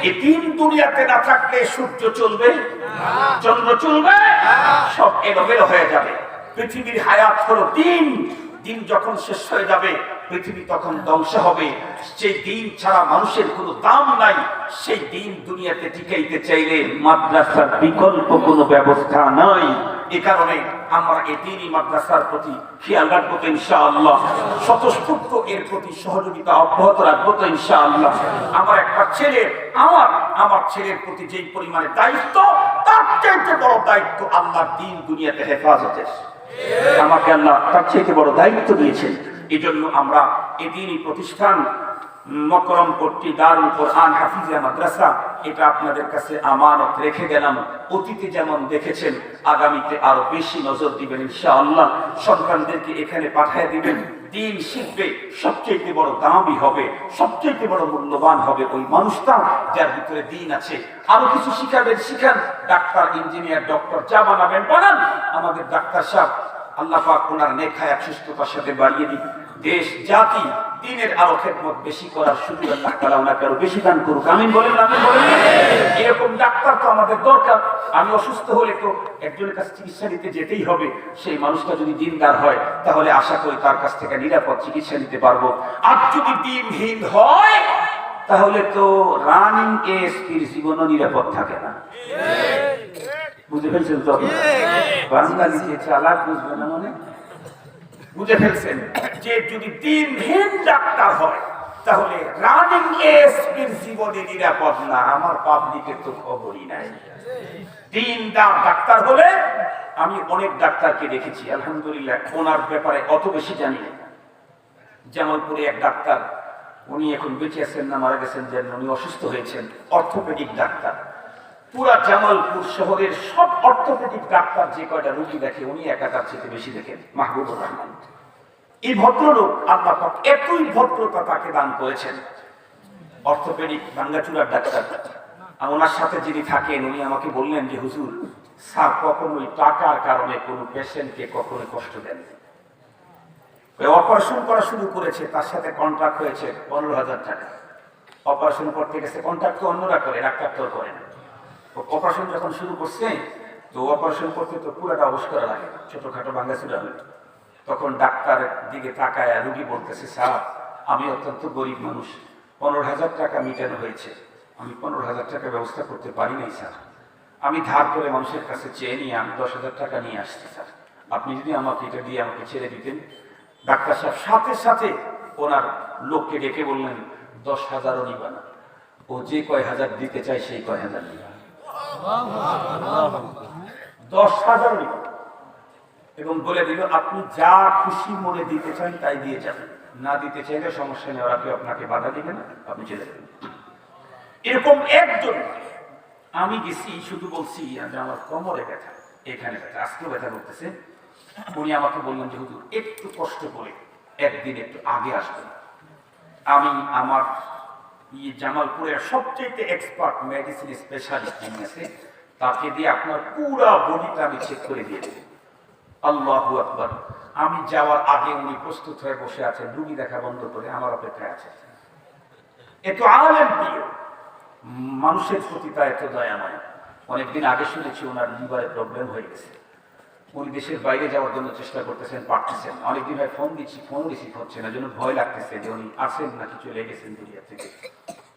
এই দিন দুনিয়াতে না থাকলে সূর্য চলবে, চন্দ্র চলবে, সব এলোমেলো হয়ে যাবে। পৃথিবীর হায়াত হলো দিন। দিন যখন শেষ হয়ে যাবে পৃথিবী তখন ধ্বংস হবে। সেই দিন ছাড়া মানুষের কোনো দাম নাই। সেই দিন দুনিয়াতে টিকাইতে চাইলে মাদ্রাসার বিকল্প কোনো ব্যবস্থা নাই। এই কারণে আমরা এই দ্বীনি মাদ্রাসার প্রতি খেয়াল রাখবো তো ইনশাআল্লাহ, স্বতঃস্ফূর্ত এর প্রতি সহযোগিতা অব্যাহত রাখবো তো ইনশাআল্লাহ। আমার একটা ছেলে, আমার ছেলের প্রতি যেই পরিমাণে দায়িত্ব, তার চাইতে বড় দায়িত্ব আল্লাহর দ্বীন দুনিয়াতে হেফাজতের। আমাকে আল্লাহ তার চাইতে বড় দায়িত্ব দিয়েছেন। এই জন্য আমরা এই দ্বীনি প্রতিষ্ঠান মকরমপট্টি দারুল কোরআন হাফিজিয়া মাদ্রাসা, এটা আপনাদের কাছে আমানত রেখে গেলাম। অতীতে যেমন দেখেছেন, আগামীতে আরো বেশি নজর দিবেন ইনশাআল্লাহ। সন্তানদেরকে এখানে পাঠিয়ে দিবেন, দিন শিখবে। সবচেয়ে বড় দামি হবে, সবচেয়ে বড় মূল্যবান হবে ওই মানুষটা যার ভিতরে দিন আছে। আরো কিছু শিখাবেন, শিখান। ডাক্তার, ইঞ্জিনিয়ার, ডক্টর যা বানাবেন বানান। আমাদের ডাক্তার সাহেব আল্লাহ পাক ওনার নেক হায়াত সুস্থতার সাথে বাড়িয়ে দিন। দেশ জাতি দিনের আরো খেদমত বেশি করার সুযোগ আল্লাহ তাআলা ওনাকে আরো বেশি দান করুক। আমিন বলেন, আমিন বলেন। এরকম ডাক্তার তো আমাদের দরকার। আমি অসুস্থ হলে তো একজনের কাছে চিকিৎসা নিতে যেতেই হবে। সেই মানুষটা যদি দিনদার হয় তাহলে আশা করি তার কাছ থেকে নিরাপদ চিকিৎসা নিতে পারবো। আর যদি দিনহীন হয় তাহলে তো রানিং এসপির জীবনও নিরাপদ থাকে না। বুঝে ফেলছেন তো? বাঙালি যে চালাক বুঝবে না মানে বুঝে ফেলছেন যে যদি দিনহীন ডাক্তার হয় তাহলে রানিং এসপির জীবনে নিরাপদ না। আমার পাবলিকের তো খবরই নাই। দিনদার ডাক্তার হলে আমি অনেক ডাক্তারকে দেখেছি, আলহামদুলিল্লাহ ওনার ব্যাপারে অত বেশি জানি না। জামালপুরে এক ডাক্তার, উনি এখন বেঁচে আছেন না মারা গেছেন জানেন, উনি অসুস্থ হয়েছেন, অর্থোপেডিক ডাক্তার। পুরা জামালপুর শহরের সব অর্থোপেডিক ডাক্তার যে কয়টা রোগী দেখে উনি একা তার চেয়ে বেশি দেখেন, মাহবুবুর রহমান। এই ভদ্রলোক আল্লাহ পাক এতই ভদ্রতা তাকে দান করেছেন। Orthopaedic ভাঙ্গাচুরার doctor. ওনার সাথে যিনি থাকেন উনি আমাকে বললেন যে হুজুর, স্যার কখনোই টাকার কারণে কোনো পেশেন্টকে কখনো কষ্ট দেন। অপারেশন করা শুরু করেছে, তার সাথে কন্ট্রাক্ট হয়েছে 15,000 টাকা। অপারেশন করতে গেছে, কন্ট্রাক্ট তো অন্যরা করে, ডাক্তার তো করে না। অপারেশন যখন শুরু করছে তো অপারেশন করতে তো পুরোটা অবশ করা লাগে, ছোটখাটো ভাঙ্গাচুরা হলে। তখন ডাক্তারের দিকে তাকায় রুগী বলতেছে, স্যার আমি অত্যন্ত গরিব মানুষ, 15,000 টাকা মিটানো হয়েছে, আমি 15,000 টাকা ব্যবস্থা করতে পারি নাই স্যার। আমি ধার করে মানুষের কাছে চেয়ে নিয়ে আমি 10,000 টাকা নিয়ে আসছি স্যার, আপনি যদি আমাকে এটা দিয়ে আমাকে ছেড়ে দিতেন। ডাক্তার সাহেব সাথে সাথে ওনার লোককে ডেকে বললেন, 10,000ও নিবা না, ও যে কয় হাজার দিতে চায় সেই কয় হাজার নিবা, 10,000 নিবা। এবং বলে দিল, আপনি যা খুশি মনে দিতে চান তাই দিয়ে যাবেন, না দিতে চাইলে সমস্যা নেই, ওরা কেউ আপনাকে বাধা দিবে না, আপনি চলে যাবেন। এরকম একজন আমি গেছি, শুধু বলছি যে আমার কোমরে ব্যথা, এখানে ব্যথা, আজকেও ব্যথা করতেছে। উনি আমাকে বললেন যে হুজুর একটু কষ্ট করে একদিন একটু আগে আসবেন, আমি আমার জামালপুরের সবচেয়ে এক্সপার্ট মেডিসিন স্পেশালিস্ট যিনি আছে তাকে দিয়ে আপনার পুরো বডিটা আমি চেক করে দিয়ে দেব। আল্লাহু আকবার। আমি যাওয়ার আগে উনি প্রস্তুত হয়ে বসে আছেন, রুগী দেখা বন্ধ করে আমার অপেক্ষায় আছে। এত আলেম প্রিয়, মানুষের প্রতি তা এত দয়াময়। অনেকদিন আগে শুনেছি ওনার লিভারে প্রবলেম হয়ে গেছে, উনি দেশের বাইরে যাওয়ার জন্য চেষ্টা করতেছেন, পারতেছেন। অনেকদিন হয় ফোন দিচ্ছি, ফোন রিসিভ হচ্ছে না, জন্য ভয় লাগতেছে যে উনি আছেন নাকি চলে গেছেন দুনিয়া থেকে।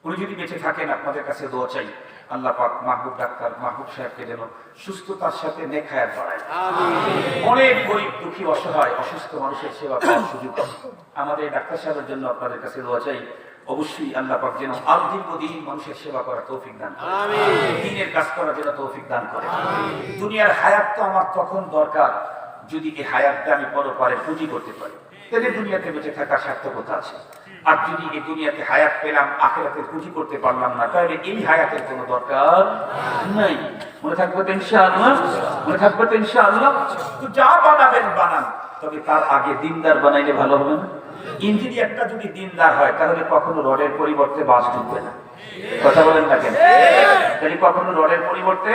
উনি যদি বেঁচে থাকেন আপনাদের কাছে দোয়া চাই, আল্লাহ পাক মাহবুব ডাক্তার মাহবুব সাহেবকে যেন সুস্থতার সাথে নেক হায়াত বাড়ায়। অনেক গরিব দুঃখী অসহায় অসুস্থ মানুষের সেবা করার সুযোগ আমাদের ডাক্তার সাহেবের জন্য আপনাদের কাছে দোয়া চাই। অবশ্যই আল্লাহ পাক যেন আরো দীর্ঘদিন মানুষের সেবা করার তৌফিক দান করে, দ্বীনের কাজ করার জন্য তৌফিক দান করে। দুনিয়ার হায়াত তো আমার তখন দরকার যদি এই হায়াতটা আমি পরপারে পুঁজি করতে পারি, তাহলে দুনিয়াতে বেঁচে থাকার সার্থকতা আছে। আর যদি এই দুনিয়াতে হায়াত পেলাম আখিরাতে পুঁজি করতে পারলাম না, তাহলে এই হায়াতের কোনো দরকার নাই। মনে থাকবে তো ইনশাআল্লাহ, মনে থাকবে তো ইনশাআল্লাহ। তো যা বানাবেন বানান, তবে তার আগে দিনদার বানাইলে ভালো হবে না? ইঞ্জিনিয়ারটা যদি দিনদার হয় তাহলে কখনো রডের পরিবর্তে বাঁশ ঢুকবে না। কথা বলেন না কেন? তাহলে কখনো রডের পরিবর্তে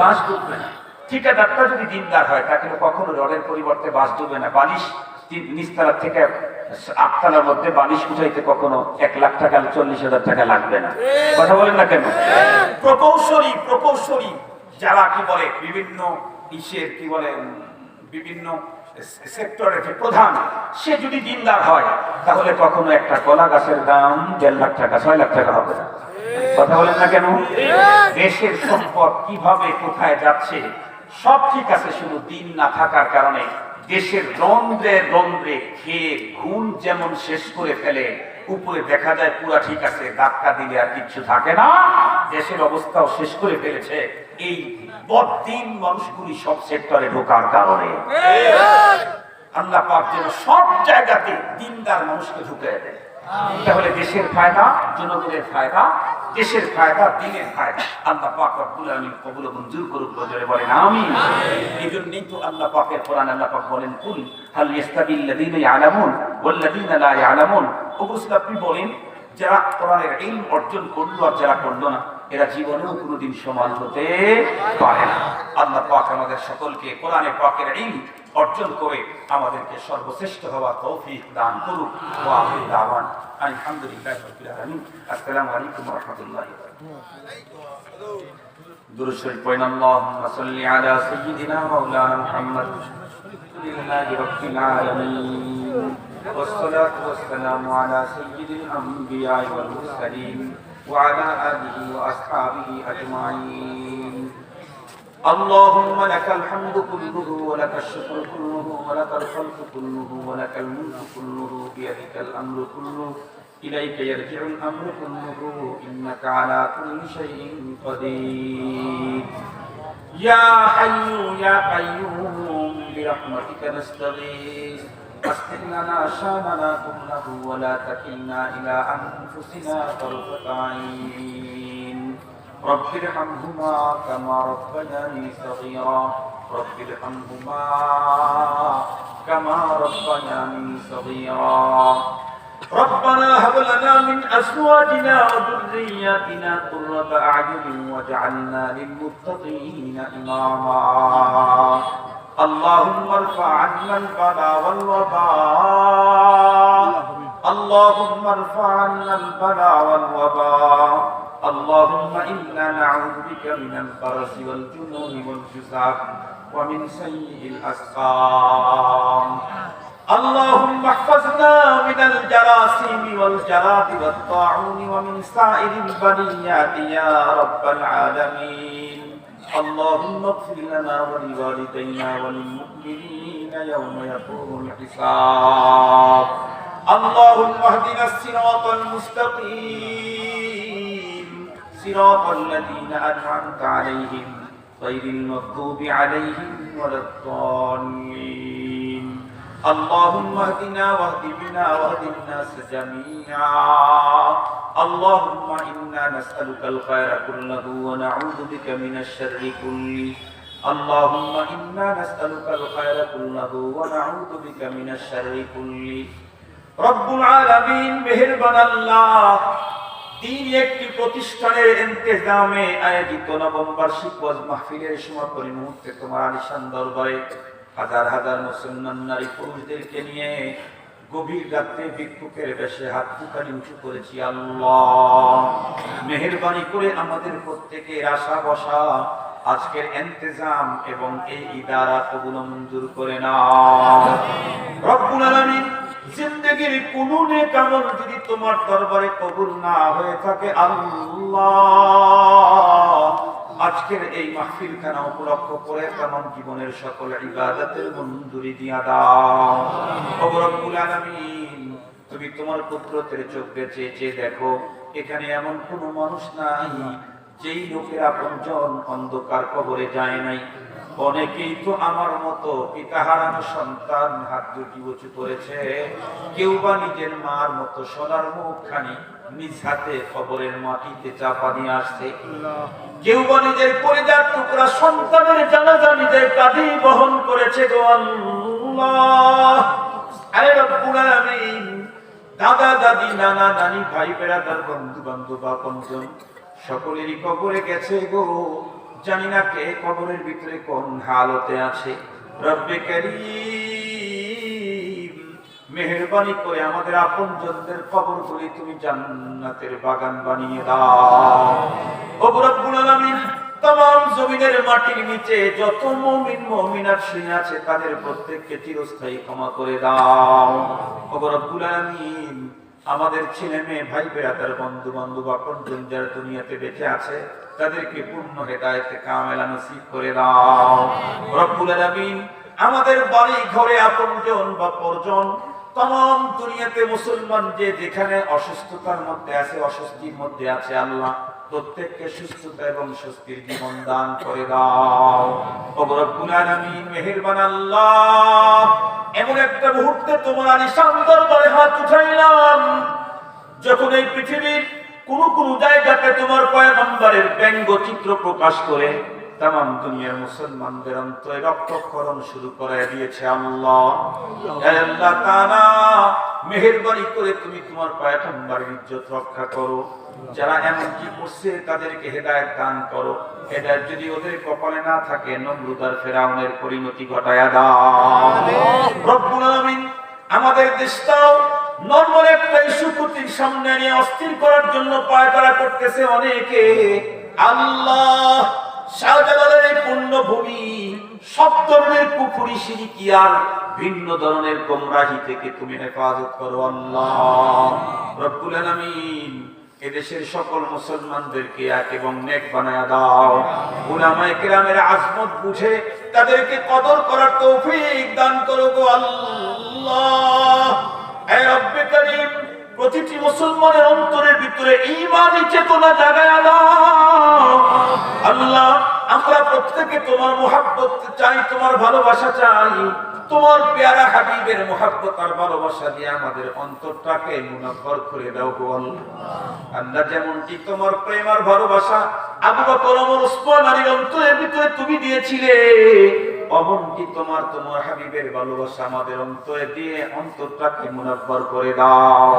বাঁশ ঢুকবে না। ঠিকাদারটা যদি দিনদার হয় তাকে কখনো রডের পরিবর্তে বাঁশ ঢুকবে না। বালিশ নিচতলা থেকে 8 তলার মধ্যে বালিশ উঠাইতে কখনো 1 লাখ টাকা 40,000 টাকা লাগবে না। কথা বলেন না কেন? প্রকৌশলী যারা কি বলে বিভিন্ন ইসের কি বলে বিভিন্ন সেক্টরের যে প্রধান, সে যদি দিনদার হয় তাহলে কখনো একটা কলা গাছের দাম 1.5 লাখ টাকা 6 লাখ টাকা হবে না। কথা বলেন না কেন? দেশের সম্পদ কিভাবে কোথায় যাচ্ছে সব ঠিক আছে, শুধু দিন না থাকার কারণে দেশের রন্ধ্রে খেয়ে ঘুম যেমন শেষ করে ফেলে, উপরে দেখা যায় পুরা ঠিক আছে, ধাক্কা দিলে আর কিচ্ছু থাকে না, দেশের অবস্থাও শেষ করে ফেলেছে এই বদ্দিন মানুষগুলি সব সেক্টরে ঢোকার কারণে। আল্লাহ পাক যেন সব জায়গাতে দিনদার মানুষকে ঢুকিয়ে দেয়। তাহলে দেশের ফায়দা, জনগণের ফায়দা, দেশের ফায়দা, দিনের ফায়দা আল্লাহ পাক রব্বুল আলামিন কবুল ও মঞ্জুর করুক, বলে বলেন আমিন। এইজন্যই তো আল্লাহ পাকের কোরআন আল্লাহ পাক বলেন, কুল হাল ইয়াস্তাবিল লাযীনা ইয়ালামুন ওয়াল লাযীনা লা ইয়ালামুন। অবশ্যই আপনি বলেন, যারা কোরআনের ইলম অর্জন করলো আর যারা করলো না, এরা জীবনেও কোনোদিন সমান হতে পারে না। আল্লাহ পাক আমাদের সকলকে কোরআনে পাকের ইলম অর্জন করে আমাদেরকে সর্বশ্রেষ্ঠ হওয়ার তৌফিক দান করুক। ওয়া আখিরু দাওয়ানা আলহামদুলিল্লাহি রাব্বিল আলামিন। আসসালামু আলাইকুম ওয়া রাহমাতুল্লাহি ওয়া বারাকাতুহু। দুরূদ শরীফ পড়েন, আল্লাহুম্মা সাল্লি আলা সাইয়্যিদিনা মাওলানা মুহাম্মদ লিল্লাহি রাব্বিল আলামিন ওয়াসসালাতু ওয়াসসালামু আলা সাইয়্যিদিল আমবিয়া ওয়াল মুরসালিন ওয়া আলা আলিহি ওয়া আসহাবিহি আজমাইন। اللهم لك الحمد كله ولك الشكر كله ولك الخلق كله ولك الملك كله بيدك الأمر كله إليك يرجع الأمر كله إنك على كل شيء قدير. يا حي يا قيوم برحمتك نستغيث أصلح لنا شأننا كله ولا تكلنا إلى أنفسنا طرفة عين. رب ارحمهما كما ربياني صغيرا رب ارحمهما كما ربياني صغيرا. ربنا هب لنا من أزواجنا وذرياتنا قرة أعين واجعلنا للمتقين إماما. اللهم ارفع عنا البلاء والوباء. اللهم ارفع عنا البلاء والوباء. اللهم إنا نعوذ بك من البرص والجنون والجذام ومن سيء الأسقام. اللهم احفظنا من الجراثيم والجراد والطاعون ومن سائر البليات يا رب العالمين. اللهم اغفر لنا ولوالدينا وللمؤمنين يوم يقوم الحساب. اللهم اهدنا الصراط المستقيم صراط الذين أنعمت عليهم غير المغضوب عليهم ولا الضالين. اللهم اهدنا واهد بنا واهد الناس جميعا. اللهم إنا نسألك الخير كله ونعوذ بك من الشر كله. اللهم إنا نسألك الخير كله ونعوذ بك من الشر كله. রব্বুল আলামিন মেহেরবান আল্লাহ, দিন একটি প্রতিষ্ঠানের ইন্তেজামে আয়োজিত নবম বার্ষিক ওয়াজ মাহফিলের সমাপনী মুহূর্তে তোমার আলিশান দরবারে হাজার হাজার মুসলমান নারী পুরুষদেরকে নিয়ে গভীর রাতে ভিক্ষুকের বেশে হাত দুখানি উঁচু করেছি। আল্লাহ মেহেরবানি করে আমাদের প্রত্যেকের আশা বসা আজকের ইন্তেজাম এবং এই ইদারা কবুল মঞ্জুর করে নাও। রব্বুল আলামিন, জিন্দেগির কোন নেক আমল যদি তোমার দরবারে কবুল না হয়ে থাকে, আল্লাহ আজকের এই মাহফিল খানা উপলক্ষ করে তেমন জীবনের সকল ইবাদতের মঞ্জুরি দিয়া দাও। ও রব্বুল আলামিন, তুমি তোমার পুত্রদের চোখ চেয়ে দেখো, এখানে এমন কোন মানুষ নাই যেই লোকের আপনজন অন্ধকার কবরে যায় নাই। অনেকেই তো আমার মতো পিতা হারানো সন্তান হাত দুটি উঁচু করেছে, কেউ বা নিজের মার মতো সোনার মুখখানি নিজ হাতে কবরের মাটিতে চাপা দিয়ে আসছে, কেউ বা নিজের কলিজার টুকরা সন্তানের জানাজা নিজের কাঁধেই বহন করেছে। গো আল্লাহ, আরে রব্বুল আলামিন, দাদা দাদি নানা নানি ভাই বেড়াদার বন্ধু বান্ধব আপনজন সকলেরই কবরে গেছে গো। জানি না কে কবরের ভিতরে কোন হালতে আছে। রব্বে কারীম, মেহেরবানি করে আমাদের আপনজনদের কবরগুলি তুমি জান্নাতের বাগান বানিয়ে দাও। ও রব্বুল আলামিন, तमाम জমিনের মাটির নিচে যত মুমিন মুমিনাত শুয়ে আছে তাদের প্রত্যেককে চিরস্থায়ী ক্ষমা করে দাও। ও রব্বুল আলামিন, আমাদের ছেলে মেয়ে ভাই বেড়াদার বন্ধু বান্ধব আপনজন যারা দুনিয়াতে বেঁচে আছে তাদেরকে পূর্ণ হেদায়েতে কামেলা নসিব করে দাও। রব্বুল আলামিন, আমাদের বাড়ি ঘরে আপনজন বা পরজন तमाम দুনিয়াতে মুসলমান যে যেখানে অসুস্থতার মধ্যে আছে, অস্বস্তির মধ্যে আছে, আল্লাহ প্রত্যেককে সুস্থতা এবং স্বস্তির জীবন দান করে দাও। ও রব্বুল আলামিন, মেহেরবান আল্লাহ, এমন একটা মুহূর্তে তোমার আলিশান দরবারে হাত উঠাইলাম যখন এই পৃথিবীর কোন জায়গাতে তোমার পয়গম্বরের ব্যঙ্গচিত্র প্রকাশ করে তামাম দুনিয়ার মুসলমানদের অন্তরে রক্তক্ষরণ শুরু করে দিয়েছে আল্লাহ তাআলা মেহেরবানি করে তুমি তোমার পয়গম্বরের ইজ্জত রক্ষা করো। যারা এমন কি করছে তাদেরকে হেদায়েত দান করো। হেদায়েত যদি ওদের কপালে না থাকে নমরুদ আর ফেরাউনের পরিণতি ঘটায়া দাও রব্বুল আলামিন। আমাদের দেশটাও নরমাল একটা ইস্যুকুতির সামনে নিয়ে অস্থির করার জন্য পায়তারা করতেছে অনেকে। আল্লাহ শাহজালালের এই পুণ্যভূমি সব ধরনের কুফরি শিরকি আর ভিন্ন ধরনের গোমরাহি থেকে তুমি হেফাজত করো আল্লাহ রব্বুল আলামিন। এদেশের সকল মুসলমানদেরকে এক এবং নেক বানায়া দাও। উলামায়ে কেরামের আজমত বুঝে তাদেরকে কদর করার তৌফিক দান করো গো আল্লাহ। হে রব্বে করিম, প্রতিটি মুসলমানের অন্তরের ভিতরে ঈমানি চেতনা জাগায়া দাও আল্লাহ। আমরা প্রত্যেকে তোমার মুহাব্বত চাই, তোমার ভালোবাসা চাই। তোমার পেয়ারা হাবিবের মুহাব্বত আর ভালোবাসা দিয়ে আমাদের অন্তরটাকে মুনাফফর করে দাও গো আল্লাহ। যেমনটি তোমার প্রেম আর ভালোবাসা আবু বকর ওমর ওসমান আলীর অন্তরের ভিতরে তুমি দিয়েছিলে, অমনটি তোমার হাবিবের ভালোবাসা আমাদের অন্তরে দিয়ে অন্তরটাকে মুনাফফর করে দাও।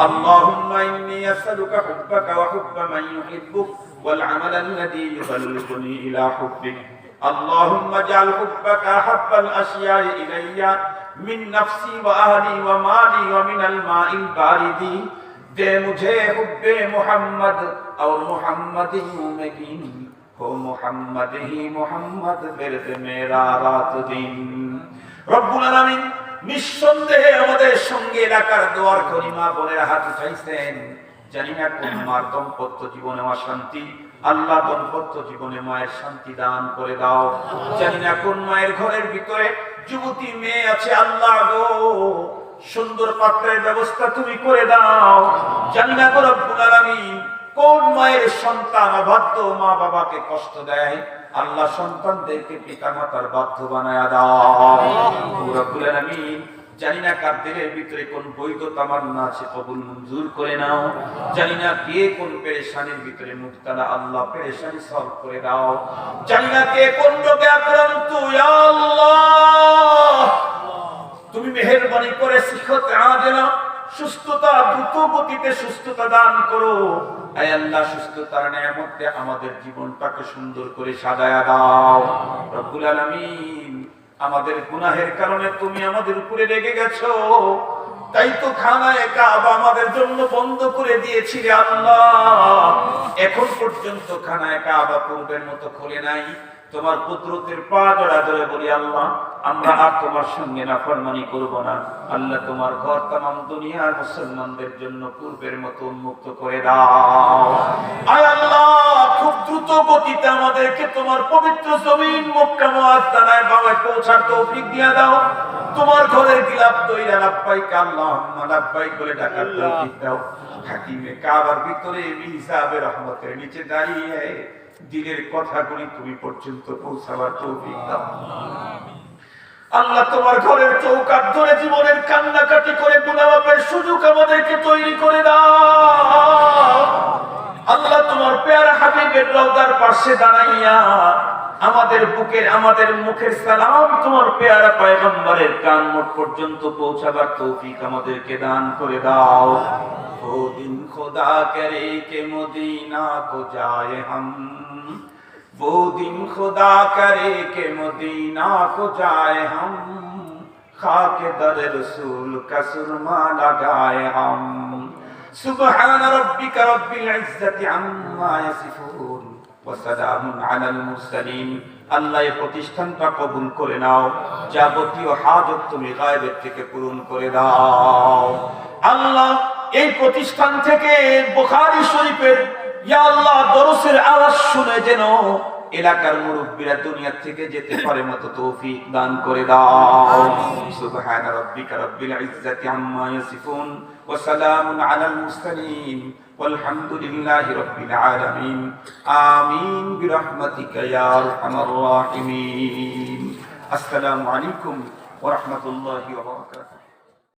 আল্লাহুম্মা ইন্নী আসআলুকা হুব্বাকা ওয়া হুব্বা মান ইউহিব্বুক ওয়াল আমালা আল্লাযী ইউবাল্লিগুনি ইলা হুব্বিক। اللهم اجعل حبك احب الاشياء الي من نفسي واهلي ومالي ومن الماء البارد دے مجھے حب محمد اور محمد مگین ہو محمد ہی محمد برد میرا رات দিন। রব্বুল আলামিন নিঃসন্দেহে আমাদের সঙ্গে এলাকার দোয়ার করিমা বোনেরা হাত উঠাইছেন। জানি না কোন মার দাম্পত্য জীবনে অশান্তি, আল্লাহ দাম্পত্য জীবনে মায়ের শান্তি দান করে দাও। জানি না কোন মায়ের ঘরের ভিতরে যুবতী মেয়ে আছে, আল্লাহ গো সুন্দর পাত্রের ব্যবস্থা তুমি করে দাও। জানি না গো রব্বুল আলামিন কোন মায়ের সন্তান অবাধ্য মা বাবাকে কষ্ট দেয়, আল্লাহ সন্তানদেরকে পিতামাতার বাধ্য বানায়া দাও রব্বুল আলামিন। জানি না কার দিলের ভিতরে কোন বৈধ তামান্না আছে, কবুল মঞ্জুর করে নাও। জানি না কে কোন পেরেশানির ভিতরে মুবতালা, আল্লাহ পেরেশানি সলভ করে দাও। জানি না কে কোন রোগে আক্রান্ত, ইয়া আল্লাহ তুমি মেহেরবানি করে সিহত আজেলা সুস্থতা দ্রুত গতিতে সুস্থতা দান করো। হে আল্লাহ সুস্থতার নিয়ামতে আমাদের জীবনটাকে সুন্দর করে সাজায়া দাও রব্বুল আলামিন। আমাদের গুনাহের কারণে তুমি আমাদের উপরে রেগে গেছো, তাই তো খানায়ে কাবা আমাদের জন্য বন্ধ করে দিয়েছিলে আল্লাহ। এখন পর্যন্ত খানায়ে কাবা পূর্বের মতো খুলে নাই। তোমার কুদরতের পা জড়া ধরে বলি আল্লাহ, আমরা আর তোমার সঙ্গে নাফরমানি করব না। আল্লাহ তোমার ঘর तमाम দুনিয়ার মুসলমানদের জন্য পূর্বের মতো উন্মুক্ত করে দাও। আয় আল্লাহ খুব দ্রুত গতিতে আমাদেরকে তোমার পবিত্র জমিন মক্কা মুআজ্জানায় বাবায় পৌঁছার তৌফিক দিয়া দাও। তোমার ঘরের গিলাফ তৈরা লাব্বাইক আল্লাহুম্মা লাব্বাইক বলে ডাকার তৌফিক দাও। হাকিমে কাবার ভিতরে মিহরাবে রহমতের নিচে দাঁড়িয়ে দিলের কথাগুলি তুমি পর্যন্ত পৌঁছাবার তৌফিক দাও। আল্লাহ তোমার ঘরের চৌকাঠ ধরে জীবনের কান্নাকাটি করে গুনাহ মাফের সুযোগ আমাদেরকে তৈরি করে দাও। আল্লাহ তোমার পেয়ারা হাবিবের রওজার পাশে দাঁড়াইয়া আমাদের বুকের আমাদের মুখের সালাম তোমার পেয়ারা পয়গম্বরের কান মুখ পর্যন্ত পৌঁছাবার তৌফিক আমাদেরকে দান করে দাও। ও দিন খোদা করে কে মদিনা কো যায় হাম, वो दिन खुदा करे के मदीना को जाए हम, खाके दर रसूल का सुरमा लगाए हम। सुबहान रब्बिका रब्बिल इज्जति अम्मा यासिफून व सलामुन अलाल मुरसालिन। আল্লাহ এই প্রতিষ্ঠানটা কবুল করে নাও, যাবতীয় হাজত তুমি গায়বের থেকে পূরণ করে দাও। আল্লাহ এই প্রতিষ্ঠান থেকে বুখারী শরীফের ইয়া আল্লাহ দরসের আওয়াজ শুনে যেন এলাকার মুরব্বিরা দুনিয়া থেকে যেতে পারে মতো তৌফিক দান করে দাও। সুবহান রাব্বিকা রাব্বিল ইজ্জাতি আম্মা ইয়াসিফুন ওয়া সালামুন আলাল মুরসালিন ওয়ালহামদুলিল্লাহি রাব্বিল আলামিন। আমিন বিরহমাতিকা ইয়া আরহামার রাহিমিন। আসসালামু আলাইকুম ওয়া রাহমাতুল্লাহি ওয়া বারাকাতুহু।